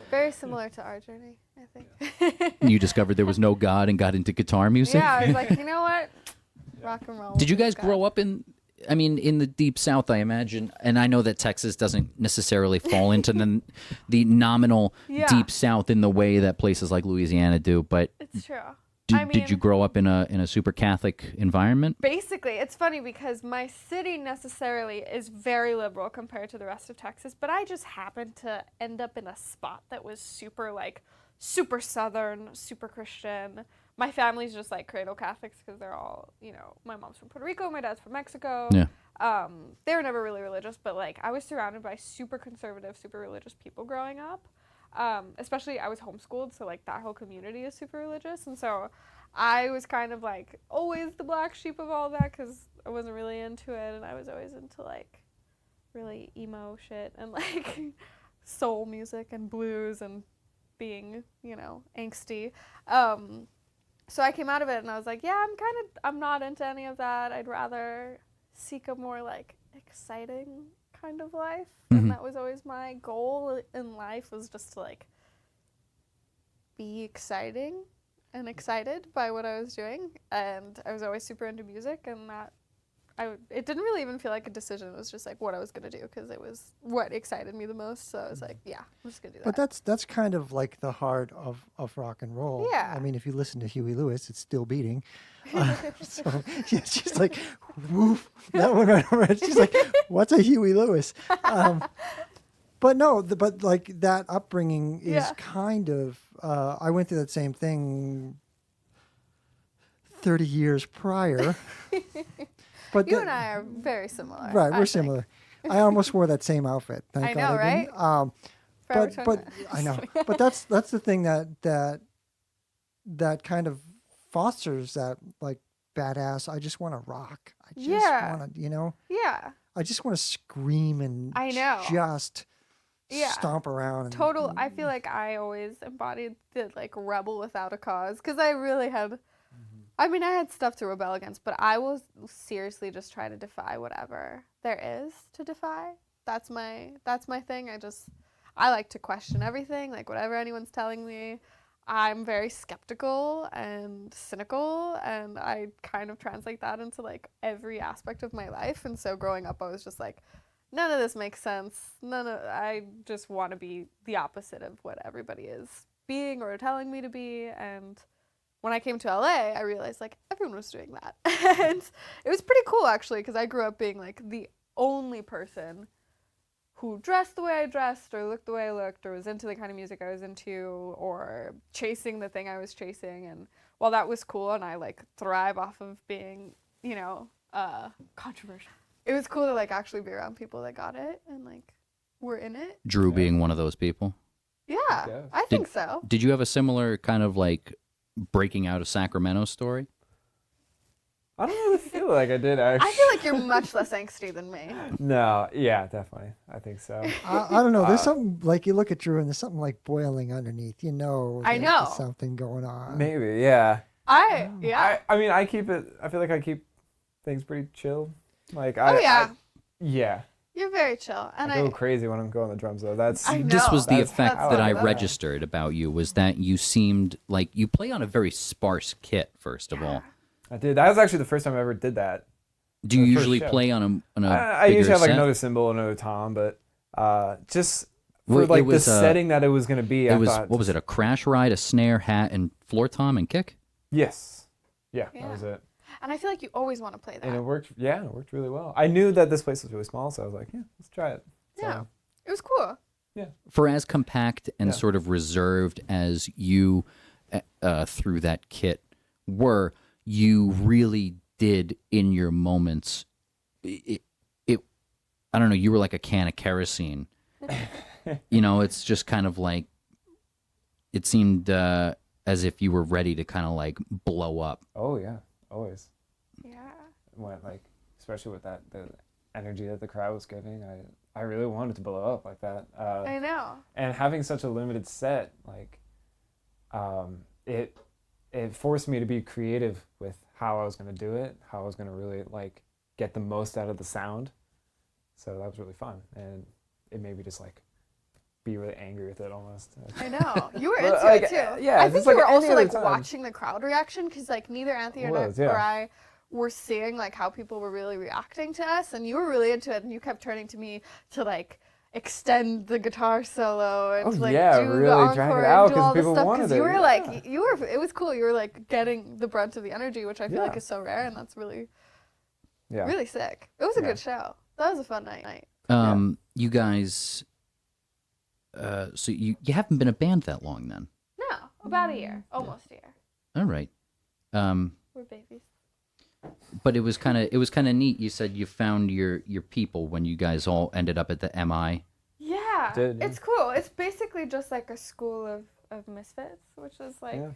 Very similar to our journey, I think. You discovered there was no God and got into guitar music. Yeah, I was like, you know what? Rock and roll. Did you guys grow up in the Deep South, I imagine, and I know that Texas doesn't necessarily fall into the nominal Deep South in the way that places like Louisiana do, but It's true. did you grow up in a super Catholic environment? Basically, it's funny because my city necessarily is very liberal compared to the rest of Texas, but I just happened to end up in a spot that was super Southern, super Christian. My family's just like cradle Catholics because they're all, my mom's from Puerto Rico, my dad's from Mexico. Yeah. They were never really religious, but like I was surrounded by super conservative, super religious people growing up. Especially I was homeschooled, so like that whole community is super religious, and so I was kind of like always the black sheep of all that because I wasn't really into it, and I was always into like really emo shit and like soul music and blues and being, you know, angsty. So I came out of it and I was like, yeah, I'm not into any of that. I'd rather seek a more like exciting kind of life. And that was always my goal in life, was just to like be exciting and excited by what I was doing. And I was always super into music, and that it didn't really even feel like a decision. It was just like what I was going to do because it was what excited me the most. So I was like, yeah, I'm just going to do that. But that's kind of like the heart of rock and roll. Yeah. I mean, if you listen to Huey Lewis, it's still beating. So yeah, she's like, woof, that one right over. She's like, what's a Huey Lewis? But no, but like that upbringing is kind of, I went through that same thing 30 years prior. But you and I are very similar. Right, we're similar. I almost wore that same outfit. Thank I God know, I didn't. right? But I know. But that's the thing that kind of fosters that like badass. I just want to rock. I just want to, you know. Yeah. I just want to scream and I know. just stomp around. And, Total. I feel like I always embodied the like rebel without a cause, because I really had. I mean, I had stuff to rebel against, but I will seriously just try to defy whatever there is to defy. That's my thing. I like to question everything, like whatever anyone's telling me. I'm very skeptical and cynical, and I kind of translate that into like every aspect of my life. And so growing up, I was just like, none of this makes sense. I just want to be the opposite of what everybody is being or telling me to be. And when I came to LA, I realized like everyone was doing that. And it was pretty cool actually, because I grew up being like the only person who dressed the way I dressed or looked the way I looked or was into the kind of music I was into or chasing the thing I was chasing. And while that was cool and I like thrive off of being, you know, controversial, it was cool to like actually be around people that got it and like were in it. Drew being one of those people. Yeah, I think so. Did you have a similar kind of like breaking out of Sacramento story? I don't really feel like I did, actually. I feel like you're much less angsty than me. No, yeah, definitely. I think so. I don't know. There's something like you look at Drew and there's something like boiling underneath. You know, I know. there's something going on. Maybe, yeah. I mean, I feel like I keep things pretty chill. Like, yeah. You're very chill. And I go crazy when I'm going the drums, though. I know. This was the That's effect how that I I registered about you, was that you seemed like you play on a very sparse kit, first of all. I did. That was actually the first time I ever did that. Do you The first usually show. play on a I bigger usually have like set? another cymbal, another tom, but just for Well, it like the was, setting that it was going to be, It I was, thought, what was it, a crash ride, a snare, hat, and floor tom and kick? Yes. Yeah, Yeah. that was it. And I feel like you always want to play that. And it worked really well. I knew that this place was really small, so I was like, yeah, let's try it. So, Yeah. It was cool. Yeah. For as compact and Yeah. sort of reserved as you through that kit were, you really did in your moments. It I don't know. You were like a can of kerosene. You know, it's just kind of like it seemed as if you were ready to kind of like blow up. Oh, yeah, always. Yeah. Went like, especially with the energy that the crowd was giving, I really wanted to blow up like that. I know. And having such a limited set, like, it forced me to be creative with how I was going to do it, how I was going to really like get the most out of the sound. So that was really fun, and it made me just like be really angry with it almost. I know. You were But, into like, it too. yeah, I think just you like were any also other like time. watching the crowd reaction, because like neither Anthony or I were seeing like how people were really reacting to us, and you were really into it, and you kept turning to me to like extend the guitar solo and to, like yeah, do really the encore drag it and out do 'cause all this people stuff, wanted you it, were yeah. like it was cool. You were like getting the brunt of the energy, which I feel like Yeah. is so rare, and that's really Yeah. really sick. It was a Yeah. good show. That was a fun night. You guys, so you haven't been a band that long then? No, about a year, almost a year. All right. We're babies. But it was kind of neat. You said you found your people when you guys all ended up at the MI. Yeah, Did, yeah. it's cool. It's basically just like a school of misfits, which is like Yeah.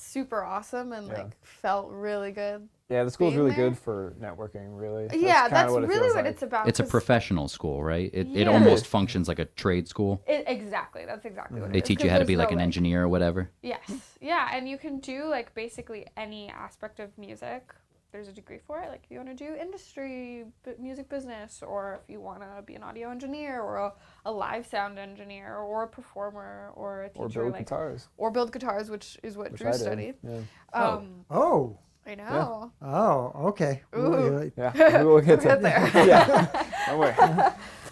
super awesome and Yeah. like felt really good. Yeah, the school's Being really there? good for networking, really. Yeah, kinda that's it really feels what like. it's about. It's a 'cause professional school, right? It Yeah. almost functions like a trade school. exactly, that's exactly what it They is. teach 'Cause you how to there's be like no, an engineer or whatever. Yes. Yeah, and you can do like basically any aspect of music. There's a degree for it. Like if you want to do industry, music business, or if you want to be an audio engineer or a live sound engineer or a performer or a teacher. Or build like, guitars, Or build guitars, which is what which Drew I did. studied. Yeah. Oh. I know. Oh, okay. Ooh. Yeah, we will get We'll to get there. Yeah, don't worry.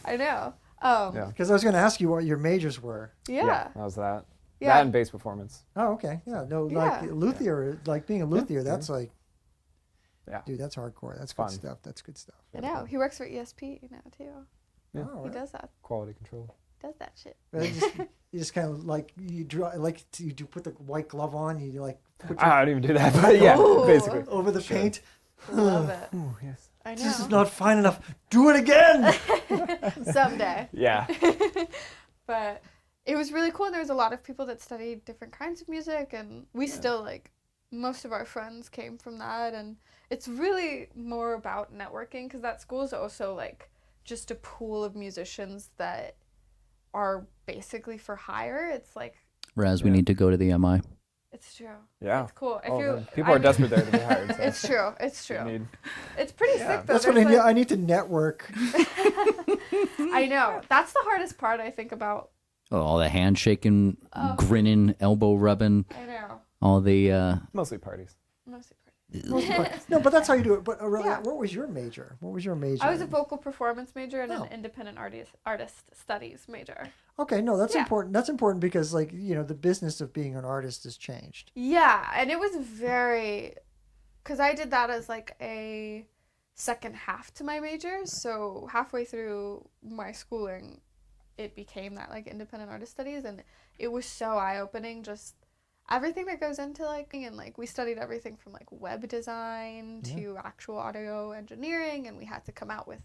I know. Yeah. Because I was going to ask you what your majors were. Yeah. that was that. Yeah. That and bass performance. Oh, okay. Yeah. No, Yeah. like luthier, like being a luthier, that's like, Yeah. dude, that's hardcore. That's Fun. good stuff. That's good stuff. I know. He works for ESP now too. Yeah. Oh, He right. does that. Quality control. Does that shit. But you just kind of like you draw, like you do put the white glove on. You like put your, I don't even do that, but yeah, Ooh. basically. over the paint. Love it. Ooh, yes. I know. This is not fine enough. Do it again. Someday. Yeah. But it was really cool. And there was a lot of people that studied different kinds of music, and we still like most of our friends came from that. And it's really more about networking because that school is also like just a pool of musicians that are basically for hire. It's like Raz, we need to go to the MI. it's true. Yeah. It's cool. If Oh, you man. People are desperate there to be hired. So It's true. It's you true. need- It's pretty Yeah. sick though. That's what I There's, need. like- I need to network. I know. That's the hardest part I think about. Oh, all the handshaking, Oh. grinning, elbow rubbing, I know. all the. Mostly parties. Mostly pretty. No, but that's how you do it. But really, Yeah. what was your major? What was your major? I was a vocal performance major and Oh. an independent artist studies major. Okay, no, that's Yeah. important. That's important because, like, you know, the business of being an artist has changed. Yeah, and it was very, because I did that as like a second half to my major. So halfway through my schooling, it became that like independent artist studies, and it was so eye opening. Just everything that goes into like, and like we studied everything from like web design to actual audio engineering, and we had to come out with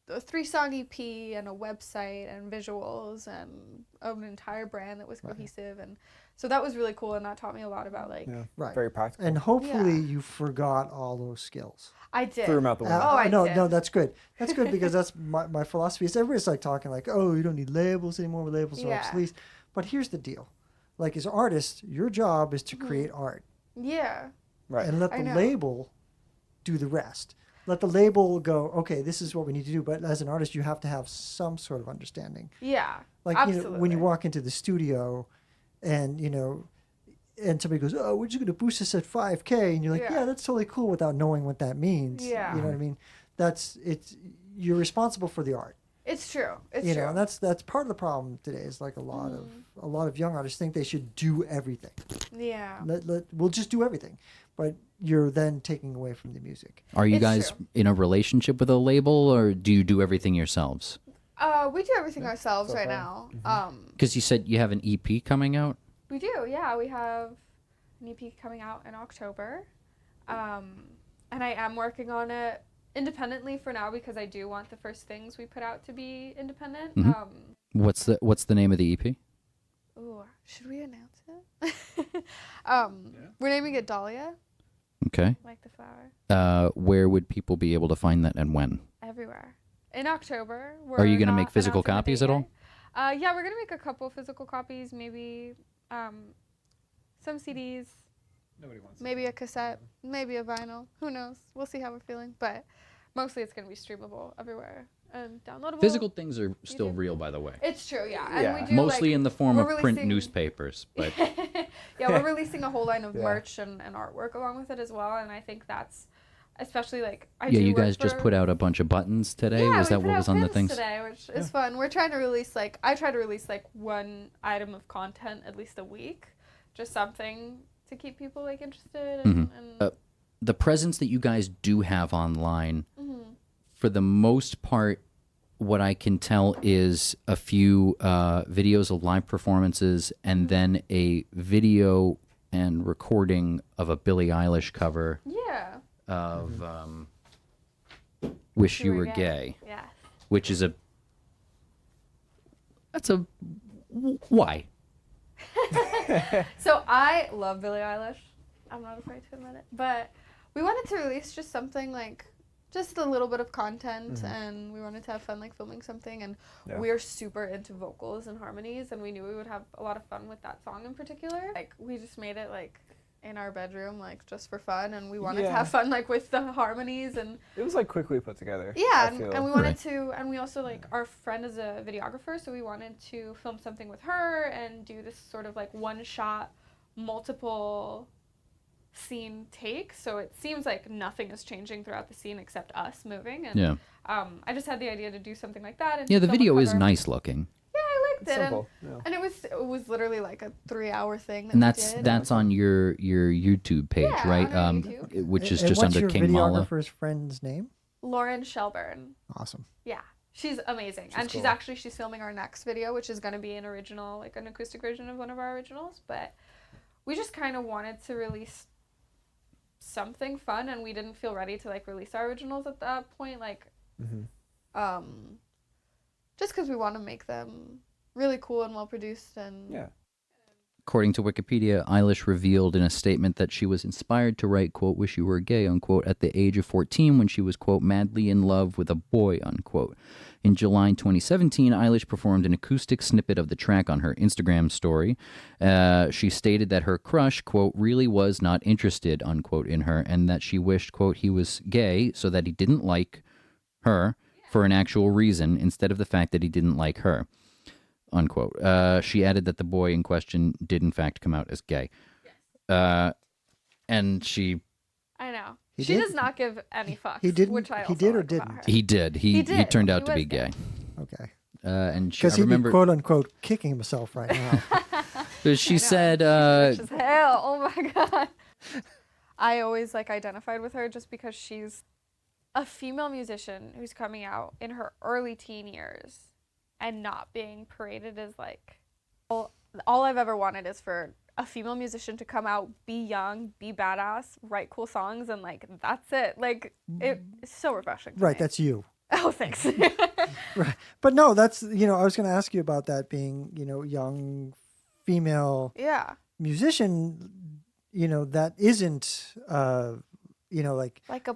a 3-song EP and a website and visuals and an entire brand that was cohesive, and so that was really cool, and that taught me a lot about like Right. Very practical. And hopefully Yeah. you forgot all those skills. I did. Threw them out the window. I no, did. no, that's good. That's good because that's my philosophy. Is everybody's like talking like, oh, you don't need labels anymore. Labels are Yeah. obsolete. But here's the deal. Like as artists, your job is to Mm-hmm. create art Yeah. Right. and let I the know. label do the rest. Let the label go, okay, this is what we need to do. But as an artist, you have to have some sort of understanding. Yeah. Like, you know, when Absolutely. you walk into the studio and, you know, and somebody goes, oh, we're just going to boost this at 5K. And you're like, Yeah. yeah, that's totally cool without knowing what that means. Yeah. You know what I mean? You're responsible for the art. It's true. It's You true. know, and that's part of the problem today is like a lot of young artists think they should do everything. Yeah. We'll just do everything. But you're then taking away from the music. Are you It's guys true. in a relationship with a label, or do you do everything yourselves? We do everything ourselves so right far. now. Because you said you have an EP coming out. We do. Yeah, we have an EP coming out in October, and I am working on it independently for now because I do want the first things we put out to be independent. Mhm. What's the name of the EP? Ooh, should we announce it? We're naming it Dahlia, Okay. like the flower. Where would people be able to find that and when? Everywhere. In October. Are you going to make physical copies at all? Yeah, we're going to make a couple physical copies, maybe some CDs, Nobody wants maybe a cassette, maybe a vinyl. Who knows? We'll see how we're feeling. But mostly it's going to be streamable everywhere and downloadable. Physical things are still YouTube. real, by the way. It's true, yeah. And Yeah. we do, Mostly in the form we're of print releasing- newspapers, but yeah, we're releasing a whole line of Yeah. merch and artwork along with it as well. And I think that's especially like I yeah, do you work guys just for- put out a bunch of buttons today. Yeah, Was we that put what out was on the pins things? today, which is fun. We're trying to release I try to release one item of content at least a week, just something to keep people like interested and, The presence that you guys do have online, Mm-hmm. for the most part, what I can tell is a few videos of live performances and then a video and recording of a Billie Eilish cover yeah. of Wish You Were Gay, Yes. which is why? So I love Billie Eilish. I'm not afraid to admit it. But we wanted to release just something like just a little bit of content, and we wanted to have fun like filming something, and we're super into vocals and harmonies, and we knew we would have a lot of fun with that song in particular. Like we just made it like in our bedroom, like just for fun, and we wanted to have fun like with the harmonies, and it was like quickly put together. yeah, and we wanted to, and we also like our friend is a videographer, so we wanted to film something with her and do this sort of like one shot, multiple scene take, so it seems like nothing is changing throughout the scene except us moving, and I just had the idea to do something like that. And the video is nice looking. Yeah, I liked it. Simple. And it was literally like a 3-hour thing that And we did. that's on your YouTube page, Yeah, right? on our YouTube. Which is And just what's under your King Mala. videographer's friend's name? Lauren Shelburne. Awesome. Yeah, she's amazing, and cool. she's filming our next video, which is going to be an original, like an acoustic version of one of our originals. But we just kind of wanted to release something fun, and we didn't feel ready to like release our originals at that point, like just because we want to make them really cool and well produced. And According to Wikipedia, Eilish revealed in a statement that she was inspired to write, quote, "Wish You Were Gay," unquote, at the age of 14 when she was, quote, "madly in love with a boy," unquote. In July 2017, Eilish performed an acoustic snippet of the track on her Instagram story. She stated that her crush, quote, "really was not interested," unquote, in her, and that she wished, quote, "he was gay so that he didn't like her for an actual reason instead of the fact that he didn't like her," unquote. She added that the boy in question did in fact come out as gay. And she... I know. He She did? does not give any fucks. He didn't- Which I he also did or like about didn't? her. He did. He did. turned out He to be was gay. Okay. And she, Because I he'd remember... be quote unquote kicking himself right now. She said... She's rich as hell. Oh my god. I always like identified with her just because she's a female musician who's coming out in her early teen years and not being paraded as like all I've ever wanted is for a female musician to come out, be young, be badass, write cool songs, and like that's it. Like it's so refreshing. To Right, me. that's you. Oh, thanks. Right. But no, that's, I was going to ask you about that being, young female Yeah. musician, that isn't, like a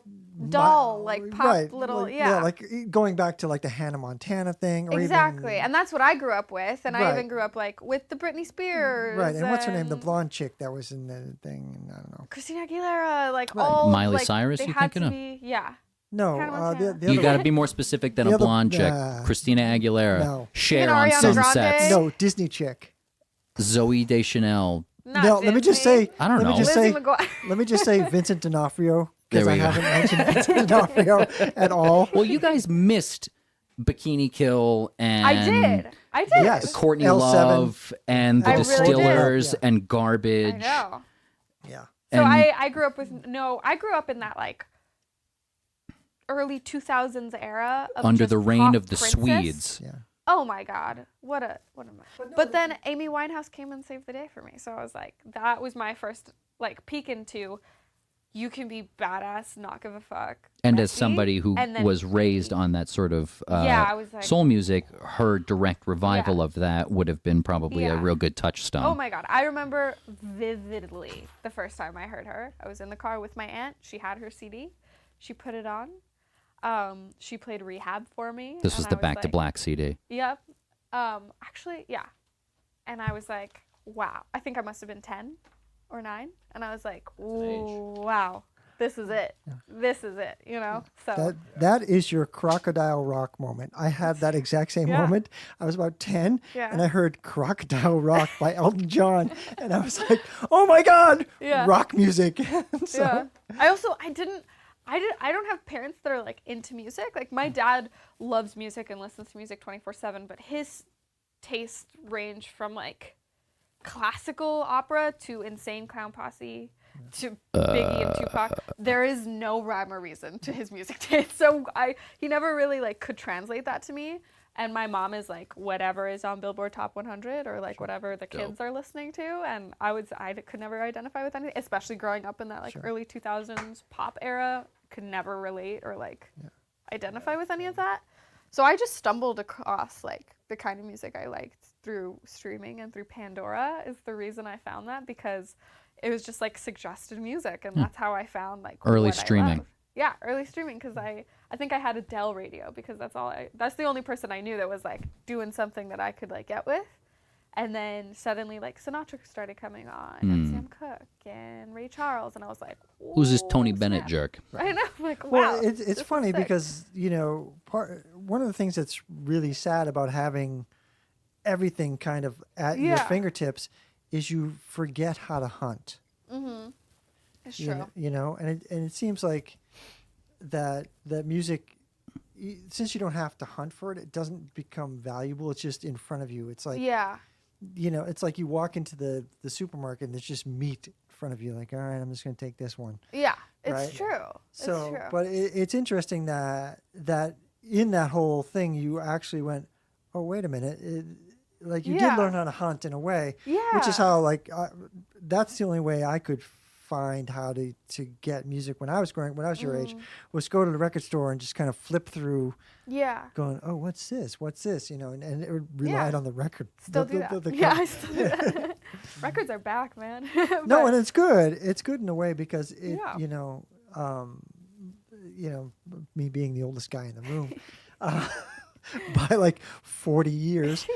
doll, like pop right, little, like, yeah. like going back to like the Hannah Montana thing. Or Exactly. Even, And that's what I grew up with. And I Right. even grew up like with the Britney Spears. right. And what's her name? The blonde chick that was in the thing. I don't know. Christina Aguilera, like Right. all Miley like, Cyrus, they you had thinking to of? be, yeah. No, Hannah the Montana. other You got to one. be more specific than The a other- blonde chick. Christina Aguilera. No. Cher Even on Ariana some Grande? sets. No, Disney chick. Zoe Deschanel. Not No, let me just Disney. say. I don't let know. Me just Lizzie say. McGuire. Let me just say Vincent D'Onofrio, because There I we go. haven't mentioned Vincent D'Onofrio at all. Well, you guys missed Bikini Kill and I did. Yes. Courtney L7. Love and The I really did. Distillers Yeah. and I Garbage. know. Yeah. So And- I grew up with, I grew up in that like early 2000s era of Under just the reign pop of the princess. Swedes. Yeah. Oh my God, what a But then Amy Winehouse came and saved the day for me. So I was like, that was my first like peek into, you can be badass, not give a fuck. And as messy, somebody who and then was raised pretty. on that sort of Yeah, I was like- soul music, her direct revival Yeah. of that would have been probably a Yeah. real good touchstone. Oh my God, I remember vividly the first time I heard her. I was in the car with my aunt. She had her CD. She put it on. She played Rehab for me. This was and the I Back to like, Black CD. Yep. Actually, yeah. And I was like, wow. I think I must have been 10 or 9. And I was like, ooh, wow. This is it. This is it, So That is your Crocodile Rock moment. I had that exact same Yeah. moment. I was about 10 Yeah. and I heard Crocodile Rock by Elton John and I was like, "Oh my god, Yeah. rock music." So, yeah. I don't have parents that are like into music. Like my dad loves music and listens to music 24/7, but his tastes range from like classical opera to Insane Clown Posse to Biggie and Tupac. There is no rhyme or reason to his music taste. So he never really like could translate that to me. And my mom is like whatever is on Billboard Top 100 or like whatever the kids are listening to. And I could never identify with anything, especially growing up in that like early 2000s pop era. Could never relate or like identify with any of that. So I just stumbled across like the kind of music I liked through streaming and through Pandora is the reason I found that, because it was just like suggested music, and that's how I found like Early what I streaming. loved. Yeah, early streaming, because I think I had a Dell radio, because that's the only person I knew that was like doing something that I could like get with. And then suddenly like Sinatra started coming on, and Sam Cooke and Ray Charles, and I was like, Who's this Tony "Oh, Bennett snap." jerk? I know, like wow. Well, it's this is funny sick. because, you know, one of the things that's really sad about having everything kind of at your Yeah. fingertips is you forget how to hunt. It's true. You know, and it seems like that music, since you don't have to hunt for it, it doesn't become valuable. It's just in front of you. It's like, Yeah. you know, it's like you walk into the supermarket and there's just meat in front of you. Like, all right, I'm just going to take this one. Yeah. It's Right? true. So, it's true. but it's interesting that in that whole thing, you actually went, oh, wait a minute. Like you Yeah. did learn how to hunt in a way, Yeah. which is how that's the only way I could find how to get music when I was your age, was go to the record store and just kind of flip through, Yeah. going, oh, what's this, you know, and it relied Yeah. on the record. Still do that. Yeah, I still do that. Records are back, man. No, But- and it's good. It's good in a way because it, Yeah. you know, me being the oldest guy in the room, by like 40 years,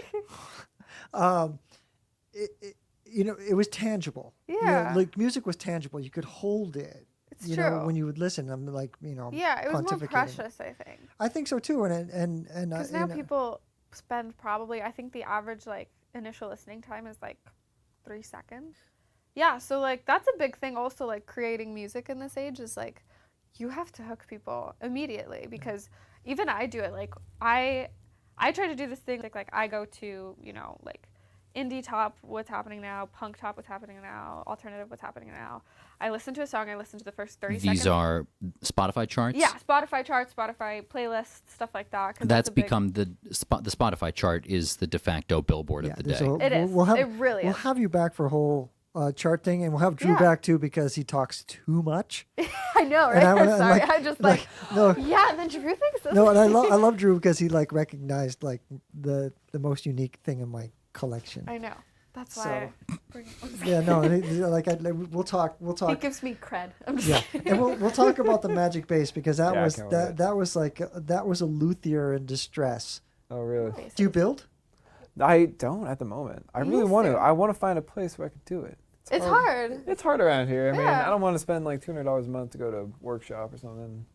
you know, it was tangible. You know, Yeah. like music was tangible. You could hold it. It's you true. know, when you would listen, I'm like, you know, Yeah, it was more pontificating. precious, I think. I think so too, and Because now people spend probably, I think the average like initial listening time is like 3 seconds. Yeah, so like that's a big thing also, like creating music in this age is like you have to hook people immediately, because even I do it. Like I try to do this thing like I go to, you know, like indie top, what's happening now, punk top, what's happening now, alternative, what's happening now. I listen to a song, I listen to the first 30 seconds. These are Spotify charts? Yeah, Spotify charts, Spotify playlists, stuff like that. 'Cause That's a big- become the Spotify chart is the de facto billboard of the there's day. It is. We'll have, It really we'll is. have you back for a whole chart thing, and we'll have Drew Yeah. back too because he talks too much. I know, And right? I wanna- Sorry, like- I just like, no. yeah, and then Drew thinks this. No, and I love Drew because he like recognized like the most unique thing in my collection. I know. That's why. I bring it. Yeah, no, and we'll talk. He gives me cred. I'm just Yeah, kidding. and we'll talk about the magic bass because that Yeah, I was can't that wait. that was like that was a luthier in distress. Oh, really? Do you build? I don't at the moment. I really used want to. to. I want to find a place where I could do it. It's hard. It's hard around here. I mean, Yeah. I don't want to spend like $200 a month to go to a workshop or something.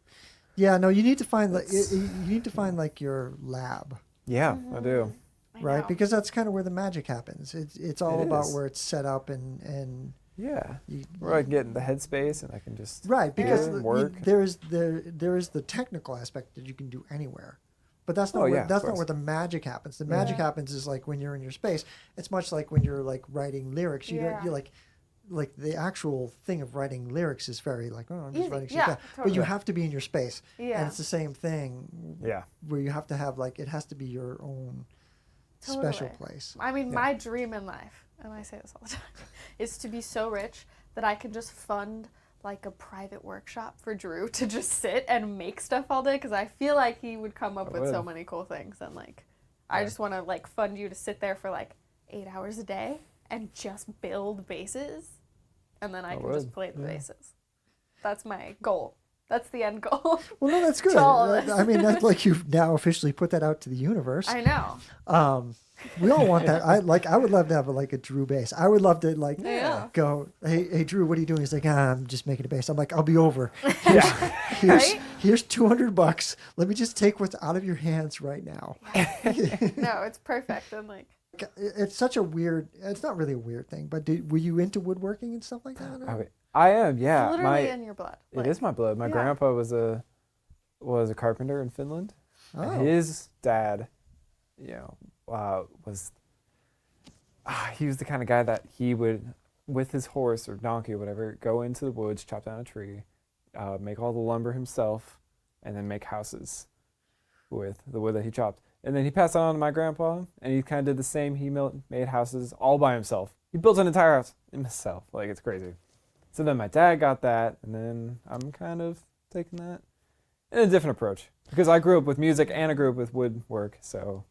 Yeah, no, you need to find like you need to find like your lab, Yeah, I do. I right? know. Because that's kind of where the magic happens. It's all It about is. where it's set up and Yeah. you, Where I can get in the headspace and I can just right because Yeah. the- Work. there is the technical aspect that you can do anywhere. But that's not Oh, where, yeah, of that's not course. where the magic happens. The magic Yeah. happens is like when you're in your space. It's much like when you're like writing lyrics. You Yeah. don't you like the actual thing of writing lyrics is very like, oh, I'm just Easy. writing shit Yeah, down. But totally. you have to be in your space. Yeah. And it's the same thing Yeah. where you have to have like it has to be your own special Totally. place. I mean, my dream in life, and I say this all the time, is to be so rich that I can just fund like a private workshop for Drew to just sit and make stuff all day, because I feel like he would come up I with so would. many cool things, and like I Yeah. just want to like fund you to sit there for like 8 hours a day and just build basses, and then I can just would. play the basses. That's my goal. That's the end goal. Well, no, that's good. all of us. I mean, that's like you've now officially put that out to the universe. I know. We all want that. I would love to have like a Drew bass. I would love to like Yeah. go, hey Drew, what are you doing? He's like, I'm just making a bass. I'm like, I'll be over. Yeah. Right? Here's $200. Let me just take what's out of your hands right now. No, it's perfect. And like, It's such a weird. It's not really a weird thing, but were you into woodworking and stuff like that? I am. Yeah. literally in your blood. It is my blood. My yeah. grandpa was a carpenter in Finland. Oh. And his dad, he was the kind of guy that he would, with his horse or donkey or whatever, go into the woods, chop down a tree, make all the lumber himself, and then make houses with the wood that he chopped. And then he passed it on to my grandpa, and he kind of did the same. He made houses all by himself. He built an entire house himself. Like, it's crazy. So then my dad got that, and then I'm kind of taking that in a different approach. Because I grew up with music and I grew up with woodwork, so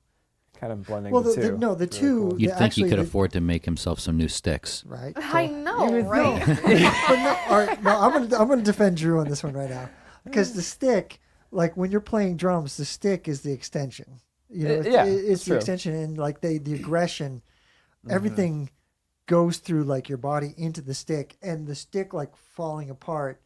kind of blending Well, the two. no, the Really two. cool. You'd think he actually, could afford to make himself some new sticks. right? I know, would right? But no, all right, no, I'm gonna defend Drew on this one right now, because the stick, like when you're playing drums, the stick is the extension. You know, it's the true. extension, and like the aggression, everything goes through like your body into the stick, and the stick like falling apart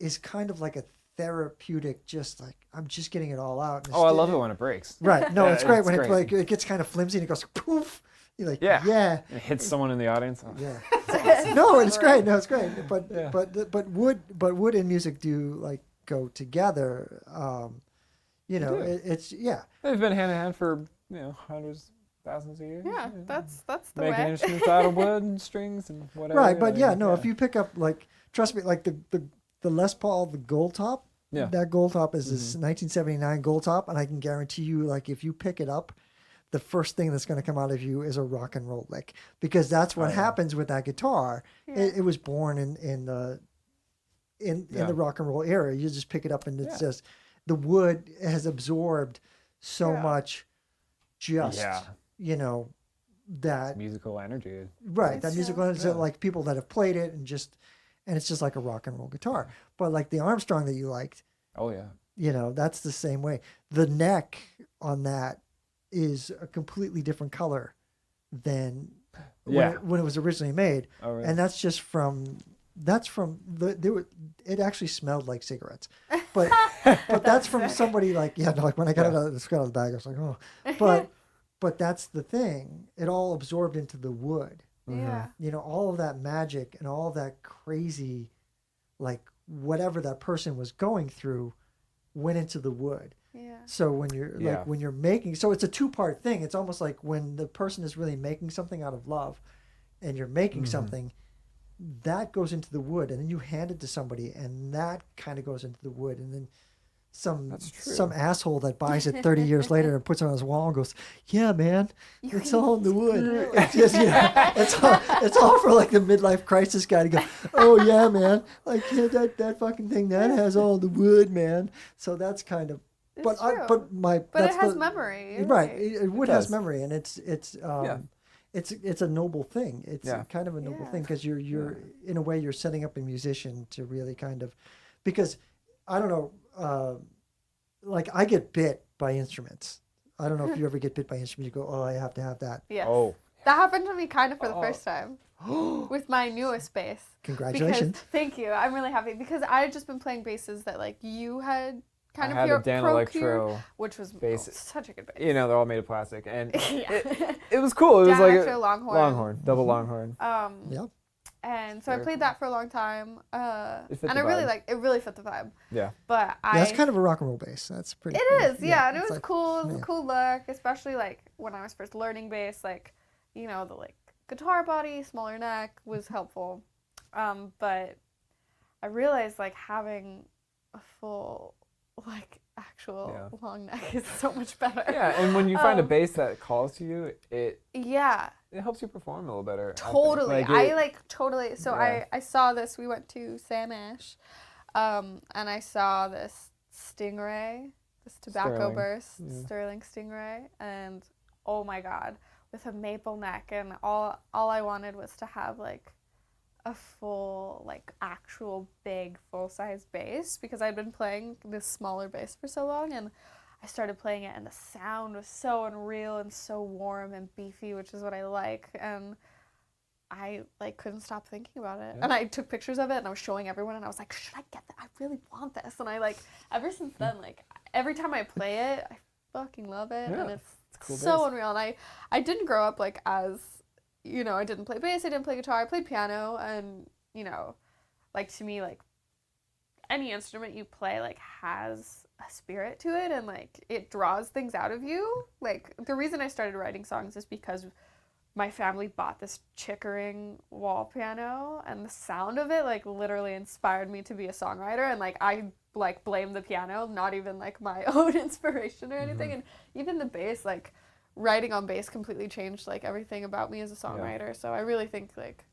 is kind of like a therapeutic. Just like I'm just getting it all out. And I love it when it breaks. Right? No, it's great when it's it's like it gets kind of flimsy and it goes poof. You're like, Yeah. yeah. It hits someone in the audience. Oh. Yeah. No, it's great. No, it's great. But Yeah. but wood and music do like go together. You know, do. it's yeah. They've been hand in hand for hundreds, thousands of years. Yeah, that's the Making way. instruments out of wood and strings and whatever. Right, but like, yeah, no. If you pick up like, trust me, like the Les Paul, the gold top. Yeah. That gold top is this 1979 gold top, and I can guarantee you, like if you pick it up, the first thing that's going to come out of you is a rock and roll lick, because that's what happens with that guitar. Yeah. It was born in the rock and roll era. You just pick it up and it's just the wood has absorbed so much, just you know that musical energy. right. It's That musical energy, like people that have played it and it's just like a rock and roll guitar. But like the Armstrong that you liked, Oh yeah. you know, that's the same way. The neck on that is a completely different color than when it was originally made. Oh, really? And that's just from it actually smelled like cigarettes. But that's from somebody like like when I got it out of the bag, I was like, oh. But that's the thing. It all absorbed into the wood. Yeah. You know, all of that magic and all that crazy, like whatever that person was going through went into the wood. Yeah. So when you're like when you're making, so it's a two-part thing. It's almost like when the person is really making something out of love and you're making something, that goes into the wood, and then you hand it to somebody and that kind of goes into the wood, and then some asshole that buys it 30 years later and puts it on his wall and goes, yeah, man, it's all in the wood. It's just, it's all for like the midlife crisis guy to go, oh yeah, man, like that fucking thing that has all the wood, man. So that's kind of, It's true. but it has memory. You're right. right. Wood has memory, and it's a noble thing. It's Yeah. kind of a noble thing, because you're in a way you're setting up a musician to really kind of, because I don't know, like I get bit by instruments. I don't know if you ever get bit by instruments. You go, oh, I have to have that. Yes. Oh. That happened to me kind of for the first time with my newest bass. Congratulations. Because, thank you. I'm really happy because I had just been playing basses that like you had kind I of had a Dan procured, Electro which was bass. such a good bass. They're all made of plastic, and Yeah. it was cool. It was Dan like Electro Longhorn. double Longhorn. Yep. And so I played that for a long time, It fit and the I really vibe. it really fit the vibe. Yeah. But That's kind of a rock and roll bass. That's pretty. It is, yeah, and it it's was like- cool. It was yeah. a cool look, especially like when I was first learning bass. Like, the like guitar body, smaller neck was helpful. But I realized like having a full like actual long neck is so much better. Yeah, and when you find a bass that calls to you, it helps you perform a little better. Totally. Totally. So Yeah. I saw this. We went to Sam Ash, and I saw this Stingray, this tobacco Sterling. burst, Sterling Stingray, and oh my god, with a maple neck, and all I wanted was to have like a full, like actual big full size bass, because I'd been playing this smaller bass for so long, and I started playing it and the sound was so unreal and so warm and beefy, which is what I like, and I like couldn't stop thinking about it. And I took pictures of it and I was showing everyone, and I was like, should I get that? I really want this. And I like ever since then, like every time I play it, I fucking love it, and it's cool so bass. unreal. And I didn't grow up like as I didn't play bass, I didn't play guitar, I played piano, and like to me, like any instrument you play like has a spirit to it, and like it draws things out of you. Like the reason I started writing songs is because my family bought this Chickering wall piano, and the sound of it like literally inspired me to be a songwriter, and like I like blame the piano, not even like my own inspiration or anything. And even the bass, like writing on bass completely changed like everything about me as a songwriter. So I really think like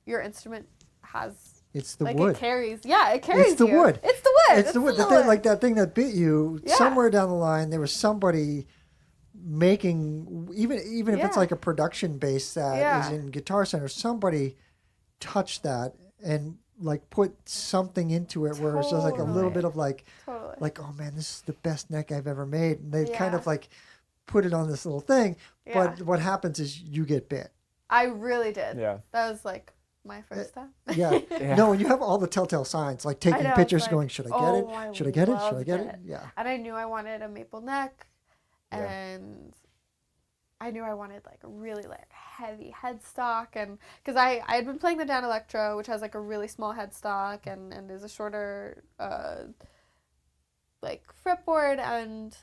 your instrument has It's the like wood. it carries It's the you. wood. It's the wood. It's the wood. The thing, like that thing that bit you. Yeah. Somewhere down the line, there was somebody making even if it's Yeah. like a production base that is Yeah. in Guitar Center, somebody touched that and like put something into it where it's just like a little Totally. bit of like Totally. oh man, this is the best neck I've ever made, and they kind Yeah. of like put it on this little thing. Yeah. But what happens is you get bit. I really did. Yeah. That was like my first time. Yeah. Yeah. No, and you have all the telltale signs, like taking know, it's pictures, like, going, should I get oh, it? I Should I get it? Should I loved get it? it. Yeah. And I knew I wanted a maple neck, Yeah. and I knew I wanted like a really like heavy headstock, and because I had been playing the Dan Electro, which has like a really small headstock and is a shorter like fretboard, and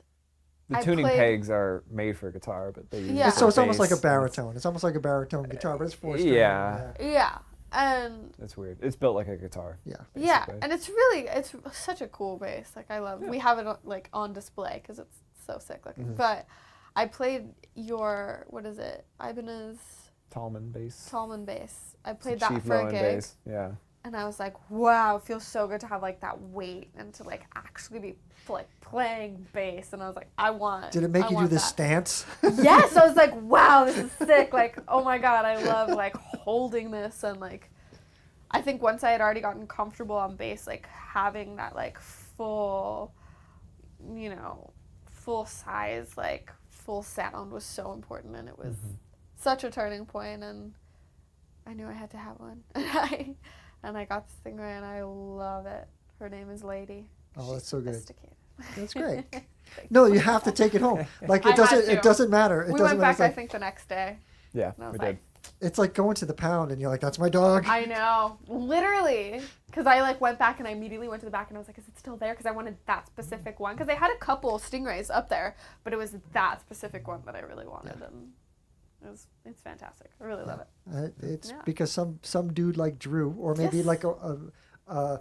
The I tuning played- pegs are made for guitar, but they use Yeah. it for So it's almost like a bass. baritone. It's almost like a baritone guitar, but it's four string. Yeah. yeah, and It's weird. It's built like a guitar. Yeah. yeah, basically. and it's such a cool bass. Like I love. We have it like on display because it's so sick looking. Mm-hmm. But I played your what is it? Ibanez Tallman bass. Tallman bass. I It's a played that cheap for a low-end gig, bass. Yeah. and I was like, wow, it feels so good to have like that weight and to like actually be like playing bass. And I was like, I want. Did it make I you do want this that. stance? Yes, I was like, wow, this is sick. Like, oh my god, I love like holding this, and like, I think once I had already gotten comfortable on bass, like having that like full, full size, like full sound was so important, and it was such a turning point, and I knew I had to have one, and I got this thing right, and I love it. Her name is Lady. Oh, that's so good. Sophisticated. That's great. No, you have to take it home. Like I it doesn't. had to. It doesn't matter. It We doesn't went matter. back, It's I like, think, the next day. Yeah, And I we was did. like, it's like going to the pound, and you're like, "That's my dog." I know, literally, because I like went back and I immediately went to the back and I was like, is it still there? Because I wanted that specific one. Because they had a couple stingrays up there, but it was that specific one that I really wanted, and it's fantastic. I really love it. It's Yeah. because some dude like Drew, or maybe Yes. like a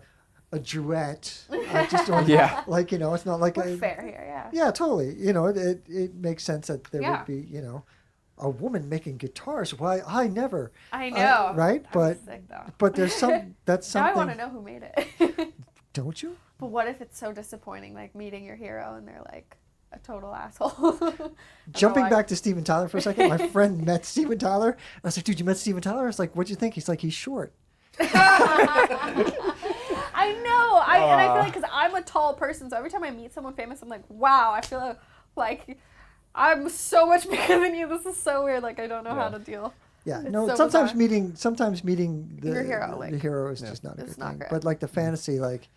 Druette. Just don't, Yeah. Like it's not like We're fair here, yeah. Yeah, totally. It makes sense that there Yeah. would be a woman making guitars. Why I never. I know. Right, That was but sick, though. but there's that's Now I something. want to know who made it. Don't you? But what if it's so disappointing, like meeting your hero and they're like a total asshole? And Jumping they're back to Steven Tyler for a second, my friend met Steven Tyler. And I was like, dude, you met Steven Tyler? I was like, what'd you think? He's like, he's short. I know. And I feel like because I'm a tall person, so every time I meet someone famous, I'm like, wow, I feel like I'm so much bigger than you. This is so weird. Like I don't know how to deal. Yeah, It's no. so sometimes bizarre. meeting the Your hero, the like, hero is Yeah. just not a it's good not thing. great. But like the fantasy, like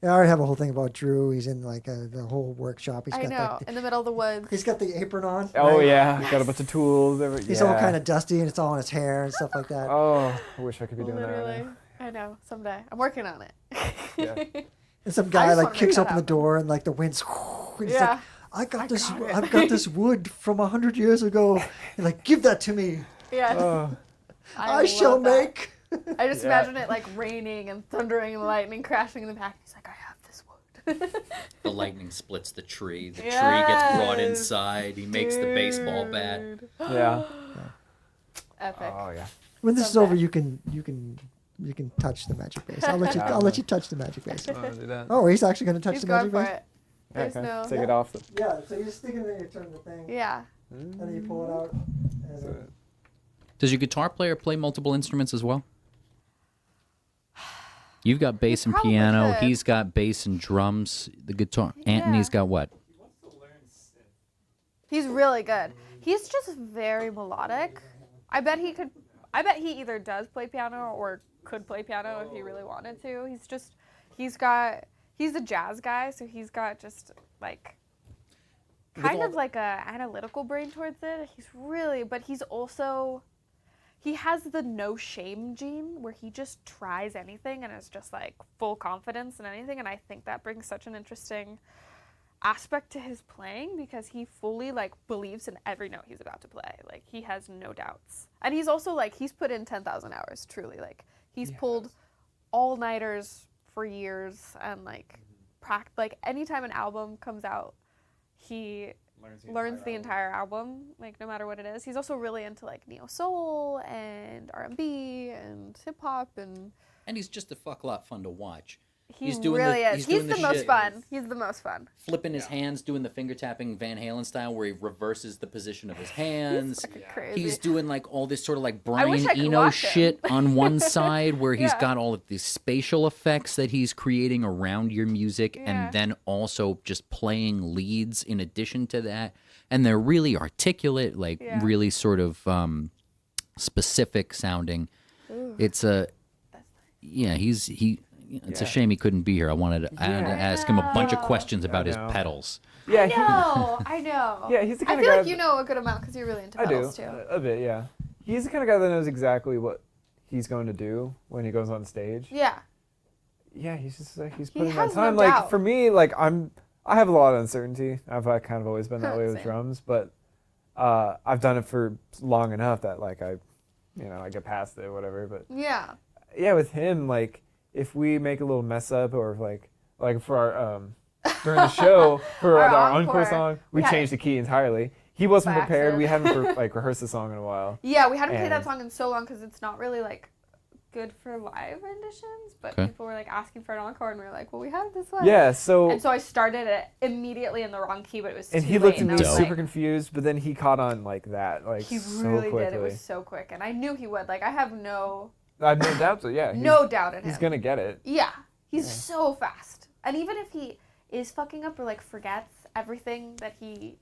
I already have a whole thing about Drew. He's in like the whole workshop. He's I got know. like In the middle of the woods. he's got the apron on. Oh right? yeah, got a bunch of tools. He's all kind of dusty and it's all on his hair and stuff like that. Oh, I wish I could be doing Literally. that right I know. Someday. I'm working on it. Yeah. And some I guy just like wanna make kicks that open the happen. door and like the wind's. And he's Yeah. like, got it. I've got this wood from 100 years ago. And like, give that to me. Yeah. now. Oh, I shall love that. make. I just Yeah. imagine it like raining and thundering and lightning crashing in the back. He's like, I have this wood. The lightning splits the tree. The tree gets Yes. brought inside. He makes the baseball bat. Dude. yeah. Epic. Oh yeah. When this is Someday. over, you can touch the magic base. I'll let you. I'll let you touch the magic base. I wanna do that. Oh, he's actually going to touch He's the going magic for base. it. There's Okay. no. Take it off. Yeah. So you just stick it in there, you turn the thing, Yeah. and then you pull it out. And then, Does your guitar player play multiple instruments as well? You've got bass and probably piano. could. He's got bass and drums. The guitar. Anthony's got what? He's really good. He's just very melodic. I bet he could. I bet he either does play piano or could play piano if he really wanted to. He's a jazz guy, so he's got just like kind all of like a analytical brain towards it. He has the no shame gene where he just tries anything and is just like full confidence in anything, and I think that brings such an interesting aspect to his playing because he fully like believes in every note he's about to play. Like he has no doubts. And he's also like he's put in 10,000 hours truly. Like he's pulled all-nighters for years and like like anytime an album comes out, he learns the entire album, like no matter what it is. He's also really into like neo soul and R&B and hip hop and And he's just a fuck lot fun to watch. He doing really the- is. he's He's doing the the most shit. fun. He's the most fun. Flipping his hands, doing the finger tapping Van Halen style, where he reverses the position of his hands. Fucking crazy. He's doing like all this sort of like I Brian wish I could Eno watch him. shit on one side, where he's Yeah. got all of these spatial effects that he's creating around your music, Yeah. and then also just playing leads in addition to that. And they're really articulate, like Yeah. really sort of specific sounding. Ooh. It's a yeah. It's a shame he couldn't be here. I had to ask him a bunch of questions about his know. pedals. Yeah, No, I know. Yeah, he's the I kind of feel guy like you know a good amount because you're really into I do pedals too. a bit, yeah. He's the kind of guy that knows exactly what he's going to do when he goes on stage. Yeah. Yeah, he's just like he's He putting that has no time. Like doubt. for me, like I have a lot of uncertainty. I've kind of always been that way with Same. drums, but I've done it for long enough that like I get past it, whatever. But Yeah. yeah, with him, like if we make a little mess up or like for our during the show for Our our encore. encore song, we Yeah. changed the key entirely. He wasn't By prepared. We accident. hadn't like rehearsed the song in a while. Yeah, we hadn't played that And- song in so long because it's not really like good for live renditions. But Okay. people were like asking for an encore, and we were like, well, we have this one. Yeah, so And so I started it immediately in the wrong key, but it was and too he late, looked at and me I was Dope. super like, confused, but then he caught on like that, like he so really quickly. did. It was so quick, and I knew he would. Like I have no I have no doubt. So yeah, no doubt in him. he's gonna get it. Yeah, he's so fast. And even if he is fucking up or like forgets everything that he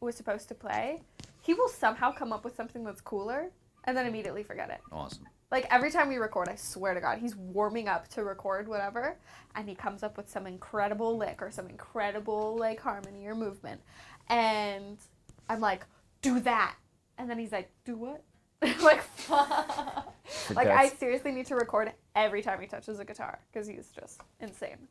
was supposed to play, he will somehow come up with something that's cooler and then immediately forget it. Awesome. Like every time we record, I swear to God, he's warming up to record whatever, and he comes up with some incredible lick or some incredible like harmony or movement, and I'm like, do that, and then he's like, do what? Like, fuck. Like I seriously need to record every time he touches a guitar because he's just insane.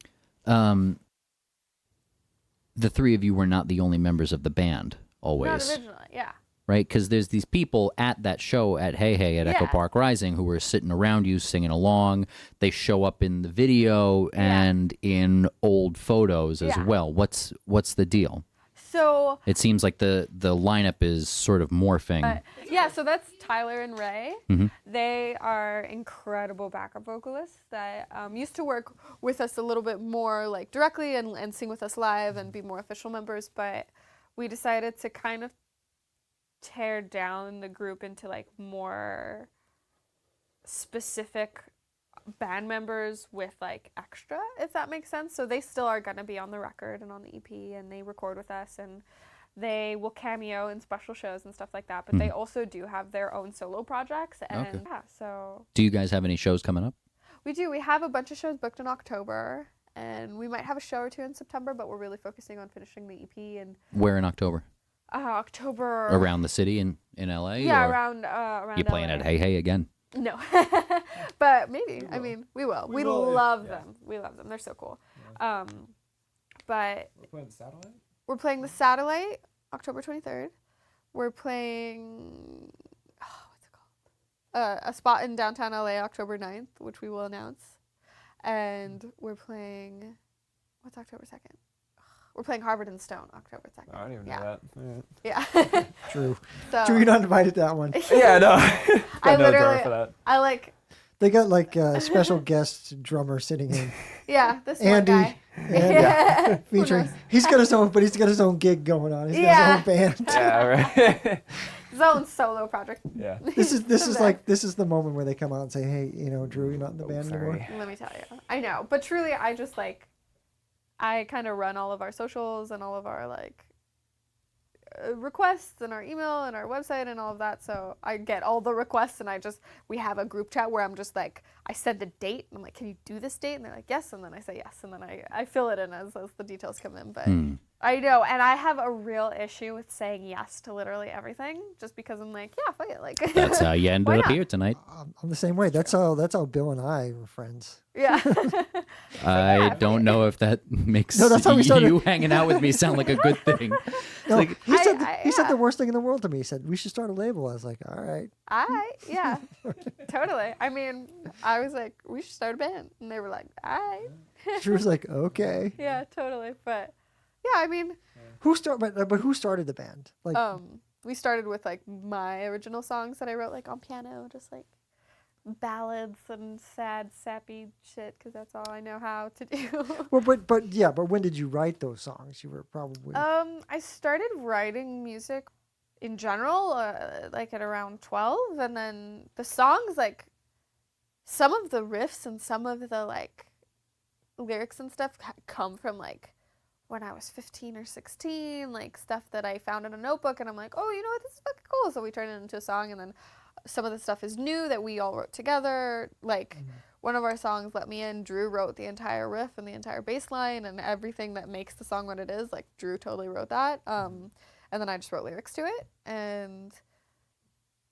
The three of you were not the only members of the band, always. Not originally, yeah. Right? Because there's these people at that show at Hey Hey at Echo Yeah. Park Rising who are sitting around you singing along. They show up in the video and in old photos as Yeah. well. What's the deal? So It seems like the lineup is sort of morphing. yeah, so that's Tyler and Ray. Mhm. They are incredible backup vocalists that used to work with us a little bit more like directly and sing with us live and be more official members, but we decided to kind of tear down the group into like more specific band members with like extra, if that makes sense. So they still are going to be on the record and on the EP, and they record with us, and they will cameo in special shows and stuff like that, but they also do have their own solo projects, and Okay. yeah, so Do you guys have any shows coming up? we do. We have a bunch of shows booked in October, and we might have a show or two in September, but we're really focusing on finishing the EP in Where in October? October. Around the city in LA? Yeah, or around You playing LA. at Hey Hey again? No, but maybe. I mean, we will. We will, love yeah. them. We love them. They're so cool. But We're playing the satellite. we're playing the Satellite October 23rd. We're playing what's it called? A spot in downtown LA October 9th, which we will announce. And we're playing what's October 2nd? We're playing Harvard and Stone October 2nd. I don't even know yeah. that. Yeah. True. So True, you're not invited to that one. Yeah, no. I Got no literally drummer for that. I like They got like a special guest drummer sitting in. yeah, this Andy. one guy. And, Who featuring. knows? He's got his own gig going on. He's got Yeah. his own band. Yeah, right. His own solo project. Yeah. This is Someday. this is the moment where they come out and say, "Hey, Drew, you're not in the band anymore." Sorry. Let me tell you. I know. But truly, I just like, I kind of run all of our socials and all of our like requests and our email and our website and all of that. So I get all the requests, and we have a group chat where I'm just like, I send a date and I'm like, can you do this date? And they're like, yes. And then I say yes. And then I fill it in as the details come in. But I know. And I have a real issue with saying yes to literally everything just because I'm like, yeah, fuck it. Like, That's how you ended Why up not? here tonight. I'm the same way. That's how Bill and I were friends. yeah. I don't know if that makes No, that's how we started. you hanging out with me sound like a good thing. No, he said he said yeah. the worst thing in the world to me. He said we should start a label. I was like, all right. Yeah, totally. I mean, I was like, we should start a band. And they were like, all right. Drew was like, okay. Yeah, totally. But yeah, I mean, Who but who started the band? Like, we started with like my original songs that I wrote like on piano, just like ballads and sad, sappy shit because that's all I know how to do. Well, but when did you write those songs? You were probably I started writing music in general, like at around 12, and then the songs, like some of the riffs and some of the like lyrics and stuff come from like when I was 15 or 16, like stuff that I found in a notebook, and I'm like, oh, you know what, this is fucking cool. So we turned it into a song, and then some of the stuff is new that we all wrote together. Like one of our songs, Let Me In, Drew wrote the entire riff and the entire bass line and everything that makes the song what it is. Like Drew totally wrote that. And then I just wrote lyrics to it. And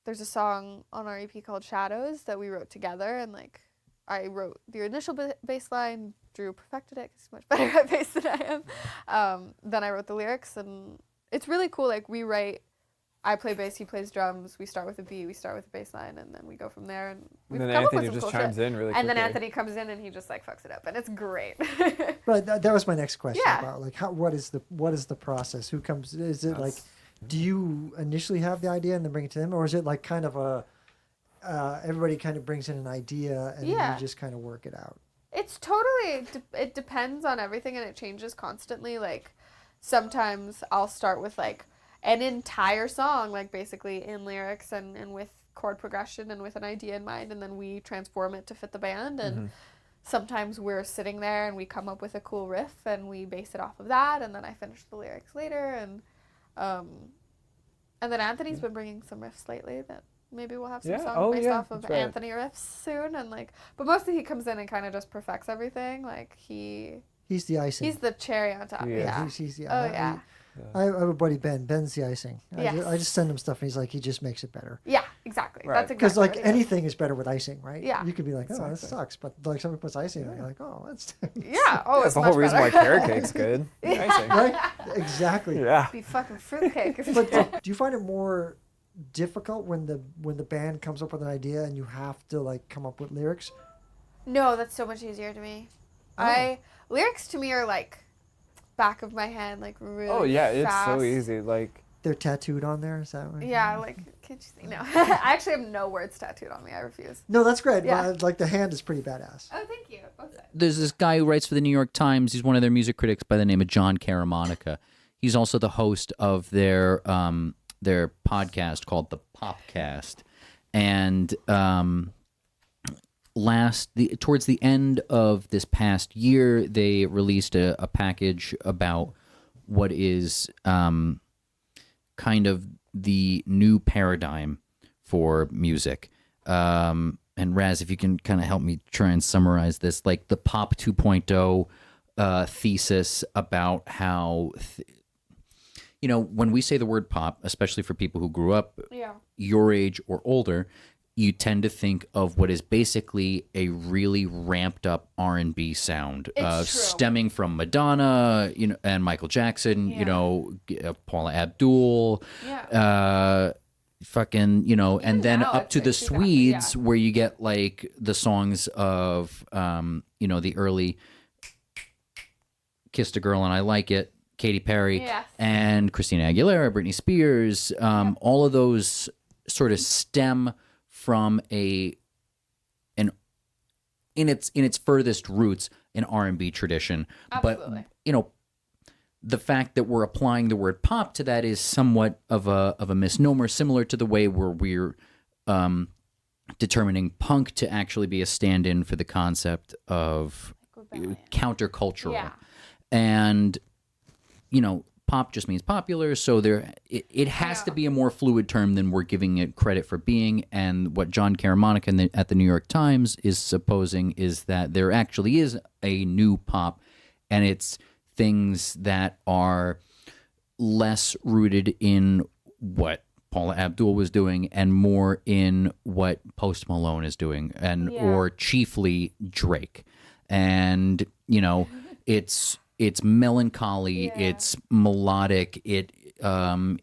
there's a song on our EP called Shadows that we wrote together, and like I wrote the initial bass line, Drew perfected it because he's much better at bass than I am. Then I wrote the lyrics, and it's really cool. Like I play bass, he plays drums. We start with a beat, we start with a bass line, and then we go from there. And we've And then come up Anthony with some just cool chimes shit. in really quickly. And then Anthony comes in and he just like fucks it up, and it's great. Right, that was my next question Yeah. about like what is the process? Who comes? Is it like, do you initially have the idea and then bring it to them, or is it like kind of a everybody kind of brings in an idea and then Yeah. you just kind of work it out? It's totally, it depends on everything, and it changes constantly. Like sometimes I'll start with like an entire song, like basically in lyrics and with chord progression and with an idea in mind, and then we transform it to fit the band. And sometimes we're sitting there and we come up with a cool riff and we base it off of that, and then I finish the lyrics later. And then Anthony's been bringing some riffs lately that maybe we'll have some Yeah. songs Oh, based yeah, off of that's right. Anthony riffs soon. And like, but mostly he comes in and kind of just perfects everything. Like He's the icing. he's the cherry on top. He is. Yeah. He's the. Oh yeah. I have a buddy Ben. Ben's the icing. Yes. I just send him stuff and he's like, he just makes it better. Yeah. Exactly. Right. That's exactly. Because like what it is. anything is better with icing, right? Yeah. You could be like, oh, that Exactly. sucks, but like somebody puts icing on it, you're like, oh, that's Yeah. Oh, That's it's the whole much reason why better. carrot cake's good. Icing. right. Exactly. Yeah. Be fucking fruitcake. But do you find it more difficult when the band comes up with an idea and you have to like come up with lyrics? No, that's so much easier to me. Oh. Lyrics to me are like back of my hand, like really. Oh yeah, it's fast. so easy. Like They're tattooed on there. Is that right? Yeah, like can't you see? No, I actually have no words tattooed on me. I refuse. No, that's great. Yeah. But, like the hand is pretty badass. Oh, thank you. Both sides. There's this guy who writes for the New York Times. He's one of their music critics by the name of John Caramonica. He's also the host of their podcast called the Popcast. And towards the end of this past year, they released a package about what is kind of the new paradigm for music. And Raz, if you can kind of help me try and summarize this, like the Pop 2.0 thesis about how, when we say the word pop, especially for people who grew up Yeah. your age or older, you tend to think of what is basically a really ramped up R&B sound, It's true. stemming from Madonna, and Michael Jackson, Yeah. Paula Abdul, Yeah. and then now up it's to like the too Swedes, gossy, where you get like the songs of, the early Kissed a Girl and I Like It, Katy Perry, Yes. and Christina Aguilera, Britney Spears. All of those sort of stem from in its furthest roots an R&B tradition. Absolutely. But the fact that we're applying the word pop to that is somewhat of a misnomer, similar to the way where we're determining punk to actually be a stand-in for the concept of Rebellion. countercultural. Yeah. And pop just means popular, so it has to be a more fluid term than we're giving it credit for being. And what John Caramonica at the New York Times is supposing is that there actually is a new pop, and it's things that are less rooted in what Paula Abdul was doing and more in what Post Malone is doing, or chiefly Drake. And it's melancholy, it's melodic, it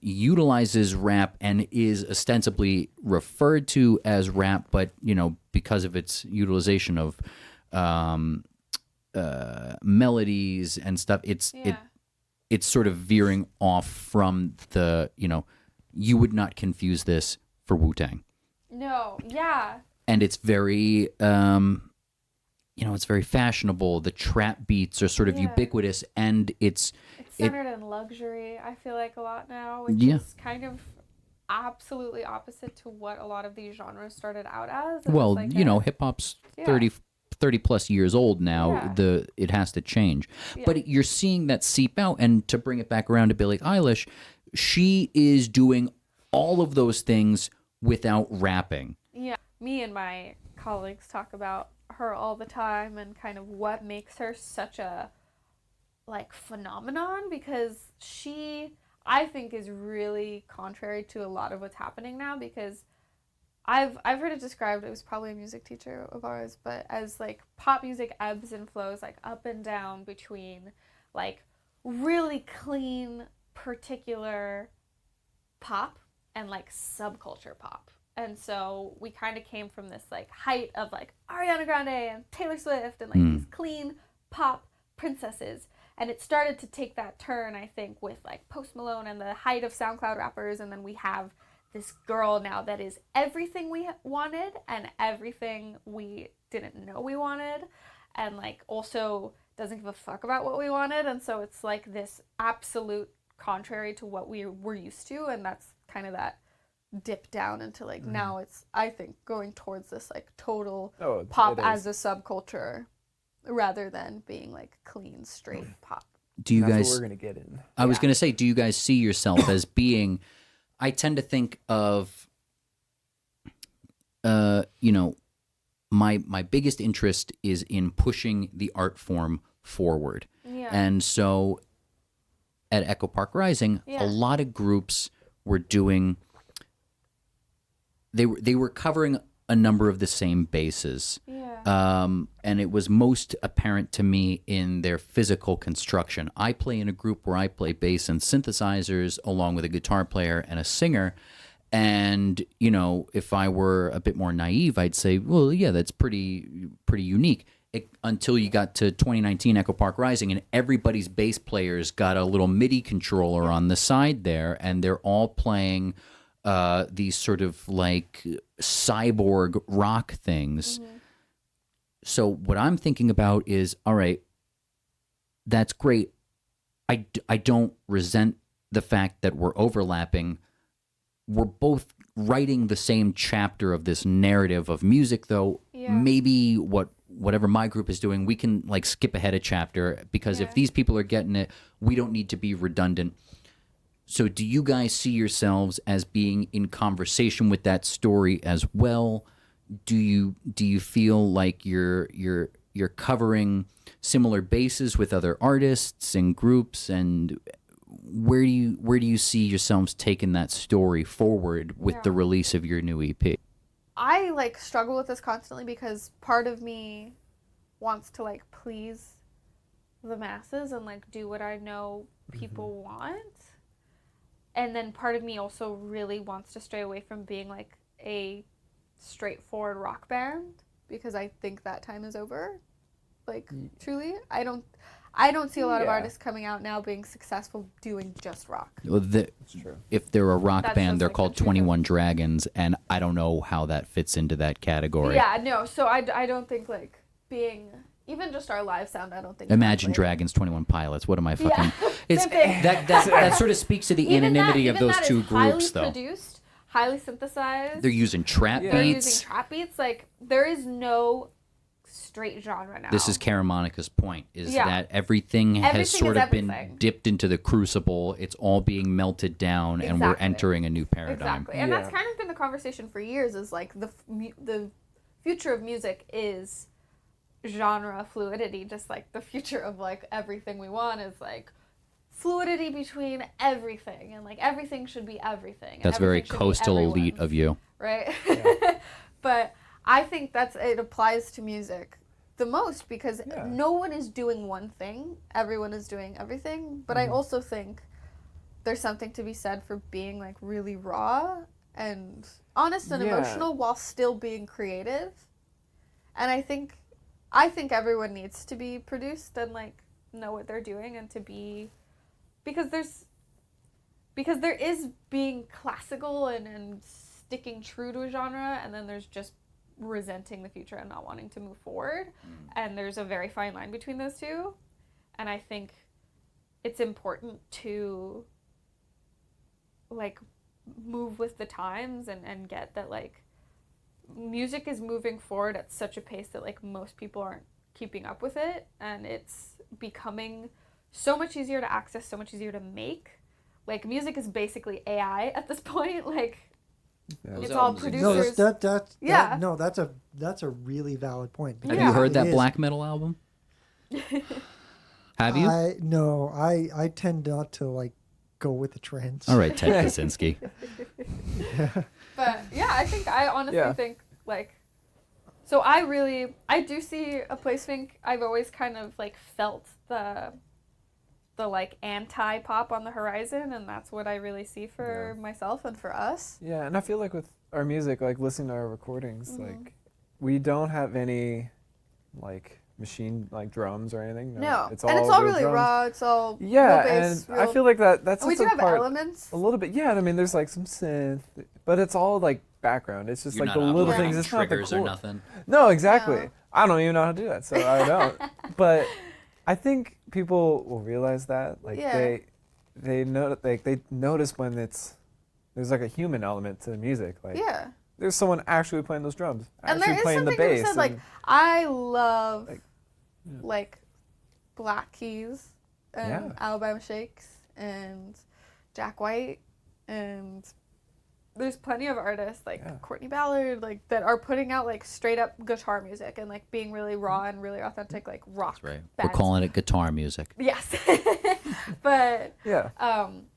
utilizes rap and is ostensibly referred to as rap, but because of its utilization of melodies and stuff, it's sort of veering off from the you would not confuse this for Wu-Tang. No. Yeah. and it's very it's very fashionable. The trap beats are sort of Yeah. ubiquitous, and It's centered in luxury, I feel like, a lot now, which Yeah. is kind of absolutely opposite to what a lot of these genres started out as. It was well, like hip hop's Yeah. 30 plus years old now. Yeah. It has to change, Yeah. but you're seeing that seep out. And to bring it back around to Billie Eilish, she is doing all of those things without rapping. Yeah. Me and my colleagues talk about her all the time and kind of what makes her such a like phenomenon, because she, I think, is really contrary to a lot of what's happening now, because I've heard it described, it was probably a music teacher of ours, but as like pop music ebbs and flows like up and down between like really clean particular pop and like subculture pop. And so we kind of came from this like height of like Ariana Grande and Taylor Swift and like these clean pop princesses. And it started to take that turn, I think, with like Post Malone and the height of SoundCloud rappers. And then we have this girl now that is everything we wanted and everything we didn't know we wanted. And like also doesn't give a fuck about what we wanted. And so it's like this absolute contrary to what we were used to. And that's kind of that dip down into like now it's, I think, going towards this like total pop as a subculture rather than being like clean straight pop. Do you That's guys what we're gonna get in. I was going to say, do you guys see yourself as being, I tend to think of my biggest interest is in pushing the art form forward. Yeah. And so at Echo Park Rising, a lot of groups were doing, they were covering a number of the same bases. Yeah. And it was most apparent to me in their physical construction. I play in a group where I play bass and synthesizers along with a guitar player and a singer. And, if I were a bit more naive, I'd say, well, yeah, that's pretty unique. Until you got to 2019 Echo Park Rising and everybody's bass players got a little MIDI controller on the side there, and they're all playing these sort of like cyborg rock things. Mm-hmm. So what I'm thinking about is, all right, that's great. I don't resent the fact that we're overlapping. We're both writing the same chapter of this narrative of music, though. Yeah. Maybe whatever my group is doing, we can like skip ahead a chapter, because if these people are getting it, we don't need to be redundant. So do you guys see yourselves as being in conversation with that story as well? Do you feel like you're covering similar bases with other artists and groups, and where do you see yourselves taking that story forward with the release of your new EP? I like struggle with this constantly because part of me wants to like please the masses and like do what I know people want. And then part of me also really wants to stray away from being like a straightforward rock band, because I think that time is over. Like truly, I don't see a lot of artists coming out now being successful doing just rock. Well, It's true. if they're a rock That's band, just, they're like, called the truth of 21 Dragons, and I don't know how that fits into that category. Yeah, no. So I don't think like being even just our live sound. I don't think. Imagine translates. Dragons, 21 Pilots. What am I fucking? Yeah. It's Same thing. that sort of speaks to the anonymity of even those that two is groups, though. Highly produced, highly synthesized. They're using trap Yeah. They're beats. using trap beats. Like there is no straight genre now. This is Karen Monica's point: is Yeah. that everything has Everything sort is of been everything. dipped into the crucible. It's all being melted down, and we're Exactly. entering a new paradigm. Exactly, and that's Yeah. kind of been the conversation for years. Is like the future of music is genre fluidity, just like the future of like everything we want is like fluidity between everything, and like everything should be everything. And That's very everything should be coastal elite everyone's, of you. right? But I think it applies to music the most because no one is doing one thing. Everyone is doing everything. But I also think there's something to be said for being like really raw and honest and emotional while still being creative. And I think everyone needs to be produced and like know what they're doing and to be, because there is being classical and sticking true to a genre, and then there's just resenting the future and not wanting to move forward. And there's a very fine line between those two. And I think it's important to like move with the times and get that like music is moving forward at such a pace that like most people aren't keeping up with it, and it's becoming so much easier to access, so much easier to make. Like music is basically AI at this point. Like it's all producers. No, that's a really valid point. Have you heard that black metal album? Have you? I tend not to like go with the trends. All right, Ted Kaczynski. But yeah, I honestly think like, so I do see a place. Think I've always kind of like felt the like anti-pop on the horizon, and that's what I really see for myself and for us. Yeah, and I feel like with our music, like listening to our recordings, like we don't have any like machine like drums or anything. No. It's all real really drums. raw. It's all real and bass, I feel like that's we do have elements. a little bit. Yeah, I mean, there's like some synth, but it's all like background. It's just You're like not the little operating things. It's not the triggers or core. nothing. No, exactly. No. I don't even know how to do that, so I don't. But I think people will realize that, like they know, like they notice when there's like a human element to the music, like there's someone actually playing those drums, And actually there is playing the something to be bass. said, like I love like Black Keys and Alabama Shakes and Jack White, and there's plenty of artists like Courtney Ballard like that are putting out like straight up guitar music and like being really raw and really authentic, like rock. That's right. bands. We're calling it guitar music. Yes. But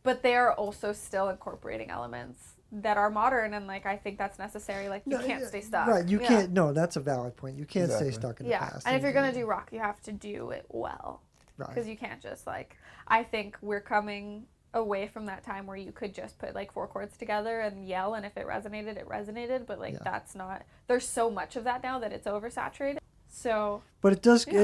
but they are also still incorporating elements that are modern, and like I think that's necessary. Like you can't stay stuck. Right, you can't. No, that's a valid point. You can't stay stuck in the past. And if you're gonna do rock, you have to do it well, because you can't just like. I think we're coming away from that time where you could just put like 4 chords together and yell, and if it resonated, but like that's not. There's so much of that now that it's oversaturated. So. But it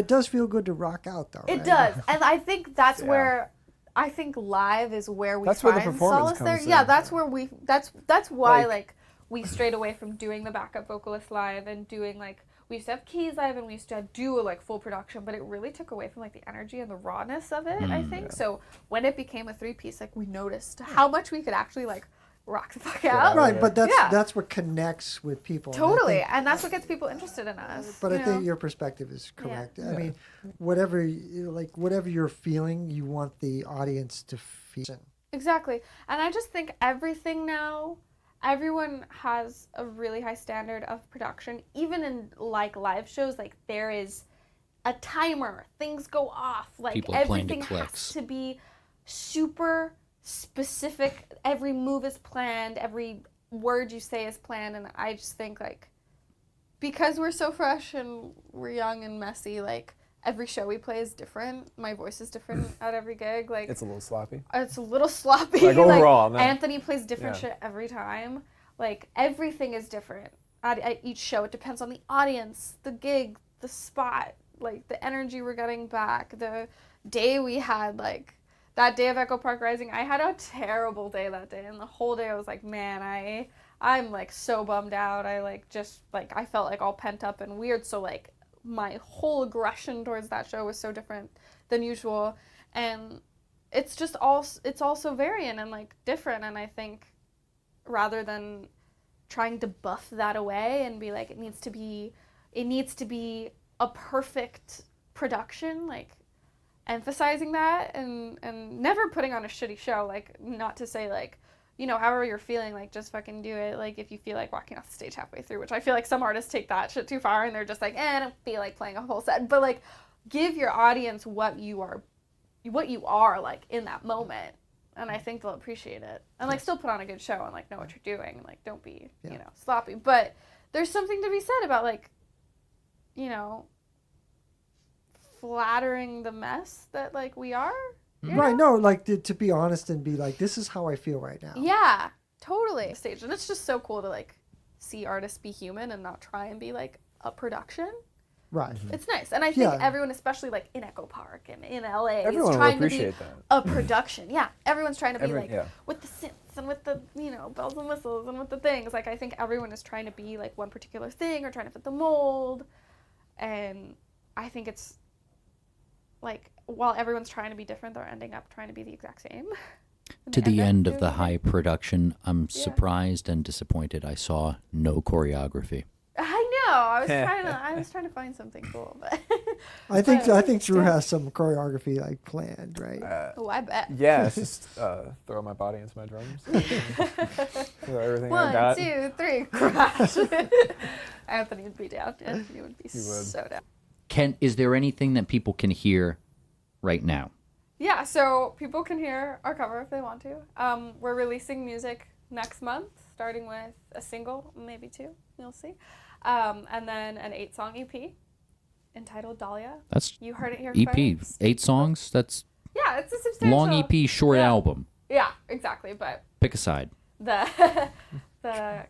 does feel good to rock out though. It right? does, and I think that's where. I think live is where we That's where find the performance solace there. comes Yeah, in. that's where we. That's why like we strayed away from doing the backup vocalist live and doing like we used to have keys live and we used to do a like full production, but it really took away from like the energy and the rawness of it. I think so. When it became a 3-piece, like we noticed how much we could actually like rock the fuck out. Right, but that's what connects with people. Totally, and that's what gets people interested in us. But I think your perspective is correct. I mean, whatever you're feeling, you want the audience to feel. Exactly, and I just think everything now, everyone has a really high standard of production. Even in like live shows, like there is a timer, things go off, like People are playing to everything has clicks. to be super specific. Every move is planned, every word you say is planned, and I just think like because we're so fresh and we're young and messy, like every show we play is different. My voice is different at every gig. Like it's a little sloppy. It's a little sloppy. Like overall, no. Anthony plays different shit every time. Like everything is different at each show. It depends on the audience, the gig, the spot, like the energy we're getting back, the day we had, like that day of Echo Park Rising. I had a terrible day that day, and the whole day I was like, man, I'm like so bummed out. I like just like I felt like all pent up and weird. So like my whole aggression towards that show was so different than usual, and it's all so variant and like different. And I think rather than trying to buff that away and be like it needs to be a perfect production, like emphasizing that and never putting on a shitty show, like not to say like, you know, however you're feeling, like just fucking do it. Like if you feel like walking off the stage halfway through, which I feel like some artists take that shit too far and they're just like, I don't feel like playing a whole set. But like give your audience what you are like in that moment, and I think they'll appreciate it. And like still put on a good show and like know what you're doing and like don't be you know sloppy. But there's something to be said about like, you know, flattering the mess that like we are. Right, no, like to be honest and be like, this is how I feel right now. Yeah, totally. Stage, and it's just so cool to like see artists be human and not try and be like a production. Right. It's nice, and I think everyone, especially like in Echo Park and in LA, Everyone is trying will to be appreciate that. a production. Yeah, everyone's trying to be with the synths and and with the, bells and whistles and with the things. Like, I think everyone is trying to be like one particular thing or trying to fit the mold. And I think it's like, while everyone's trying to be different, they're ending up trying to be the exact same. To the end of the doing high it. production, I'm Yeah. surprised and disappointed. I saw no choreography. I know. I was trying to find something cool, but I think Drew Yeah. has some choreography like planned, right? oh, I bet. Yeah, it's just throw my body into my drums. Throw everything I 1, got. 2, 3, crash. Anthony would be down. Anthony would be He would. so down. Is there anything that people can hear right now? Yeah, so people can hear our cover if they want to. We're releasing music next month, starting with a single, maybe 2, you'll see. And then an 8-song EP entitled Dahlia. That's You heard it here EP, first. 8 songs. That's Yeah, it's a substantial. long EP, short Yeah. album. Yeah, exactly. But Pick a side. the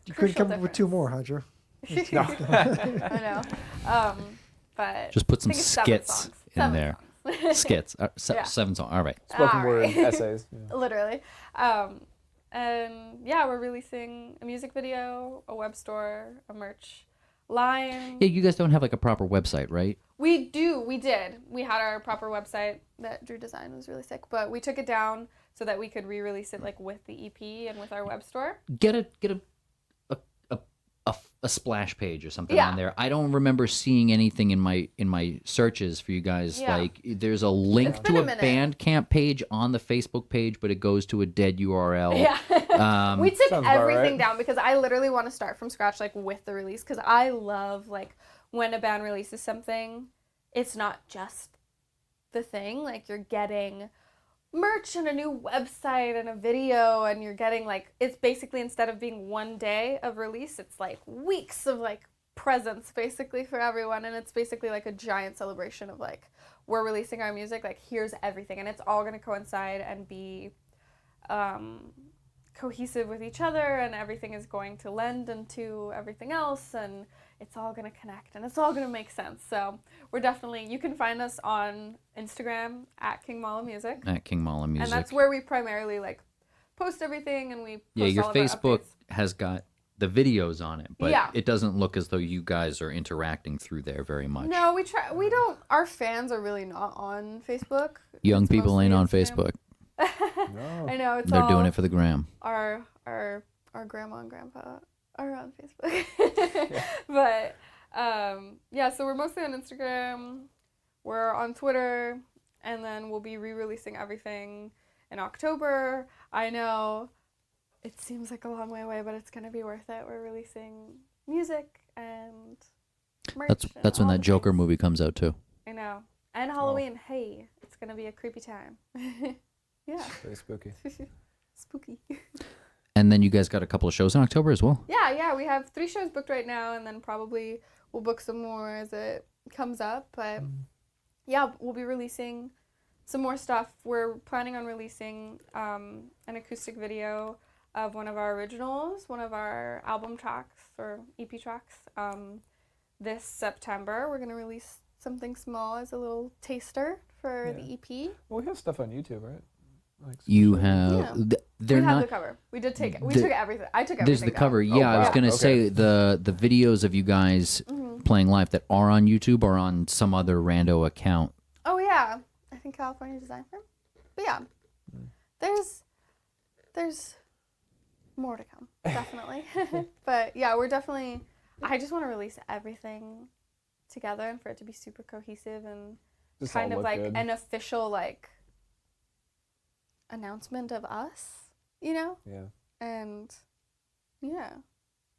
You couldn't crucial come up with 2 more, huh, Drew? difference- I know. But Just put some I think it's 7 skits songs. in 7 there. songs. Skits. Yeah. 7 songs. All right. Spoken All word right. essays. Yeah. Literally. And yeah, we're releasing a music video, a web store, a merch line. Yeah, you guys don't have like a proper website, right? We did. We had our proper website that Drew designed. It was really sick, but we took it down so that we could re-release it like with the EP and with our web store. Get a splash page or something Yeah. on there. I don't remember seeing anything in my searches for you guys. Yeah. Like there's a link It's been to a a minute. Bandcamp page on the Facebook page, but it goes to a dead URL. Yeah. We took Sounds about everything right. down because I literally want to start from scratch like with the release because I love like when a band releases something, it's not just the thing. Like you're getting merch and a new website and a video and you're getting like it's basically instead of being one day of release, it's like weeks of like presents basically for everyone and it's basically like a giant celebration of like we're releasing our music, like here's everything and it's all going to coincide and be cohesive with each other and everything is going to lend into everything else and it's all going to connect and it's all going to make sense. So we're definitely, you can find us on Instagram at King Mala Music. At King Mala Music. And that's where we primarily like post everything and we post Yeah, your all of our Facebook updates. has got the videos on it, but Yeah. it doesn't look as though you guys are interacting through there very much. No, we don't, our fans are really not on Facebook. Young It's people ain't mostly on Instagram. Facebook. No. I know, it's They're all doing it for the gram. our grandma and grandpa are on Facebook. But yeah, so we're mostly on Instagram, we're on Twitter, and then we'll be re-releasing everything in October. I know it seems like a long way away, but it's gonna be worth it. We're releasing music and merch. That's and when all that the Joker things. movie comes out too. I know. And Halloween. Hey, it's gonna be a creepy time. Yeah. Very spooky. Spooky. And then you guys got a couple of shows in October as well. Yeah, we have 3 shows booked right now, and then probably we'll book some more as it comes up. But yeah, we'll be releasing some more stuff. We're planning on releasing an acoustic video of one of our originals, one of our album tracks or EP tracks. This September, we're gonna release something small as a little taster for the EP. Well, we have stuff on YouTube, right? Like, You have Yeah. they're we have not the cover. We did take it. We the- took everything. I took everything. there's the down. cover. Yeah, I was wow. gonna Okay. say the videos of you guys playing live that are on YouTube or on some other rando account. Oh yeah, I think California Design Firm. But yeah, there's more to come, definitely. But yeah, we're definitely. I just want to release everything together and for it to be super cohesive and just kind all of look like good. an official like announcement of us, you know? Yeah. And yeah,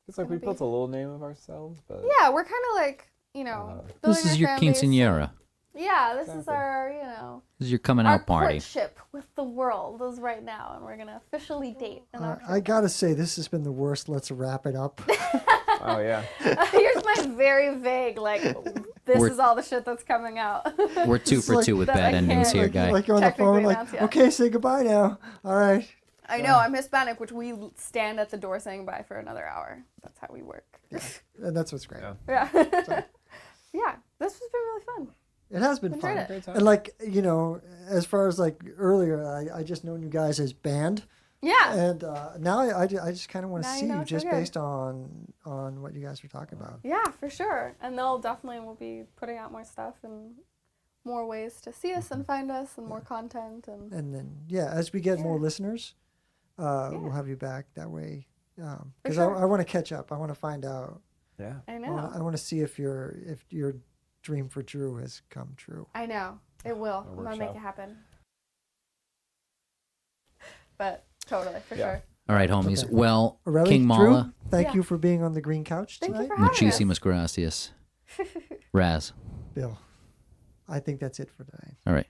It's like we gonna be- built a little name of ourselves, but yeah, we're kind of like building This is our your fan base. quinceañera. Yeah, this is Exactly. our This is your coming our out party. courtship with the world is right now, and we're gonna officially date in October. I gotta say, this has been the worst. Let's wrap it up. oh yeah. Here's my very vague, like, this We're- is all the shit that's coming out. We're 2 It's for like- 2 with that bad I endings can't- here, like, guy. like you're on the phone, Technically like, announced, yeah. okay, say goodbye now. All right. I know, I'm Hispanic, which we stand at the door saying bye for another hour. That's how we work. And that's what's great. Yeah. Yeah. Yeah, this has been really fun. It has been Enjoyed fun. it. Great time. And like, as far as like earlier, I just known you guys as band. Yeah. And now I just kind of want to Now you see know you it's just okay. based on what you guys were talking about. Yeah, for sure. And they'll definitely will be putting out more stuff and more ways to see us and find us and more content and And then as we get more Yeah. listeners, we'll have you back that way. Because sure. I want to catch up. I want to find out. Yeah. I I know. want to see if your dream for Drew has come true. I know. It will. I'm works gonna make out. it happen. But totally, for Yeah. sure. All right, homies. Okay. Well, Aurelie, King Drew, Mala, thank Yeah. you for being on the green couch Thank you tonight. for having us. muchísimas gracias. Raz. Bill, I think that's it for tonight. All right.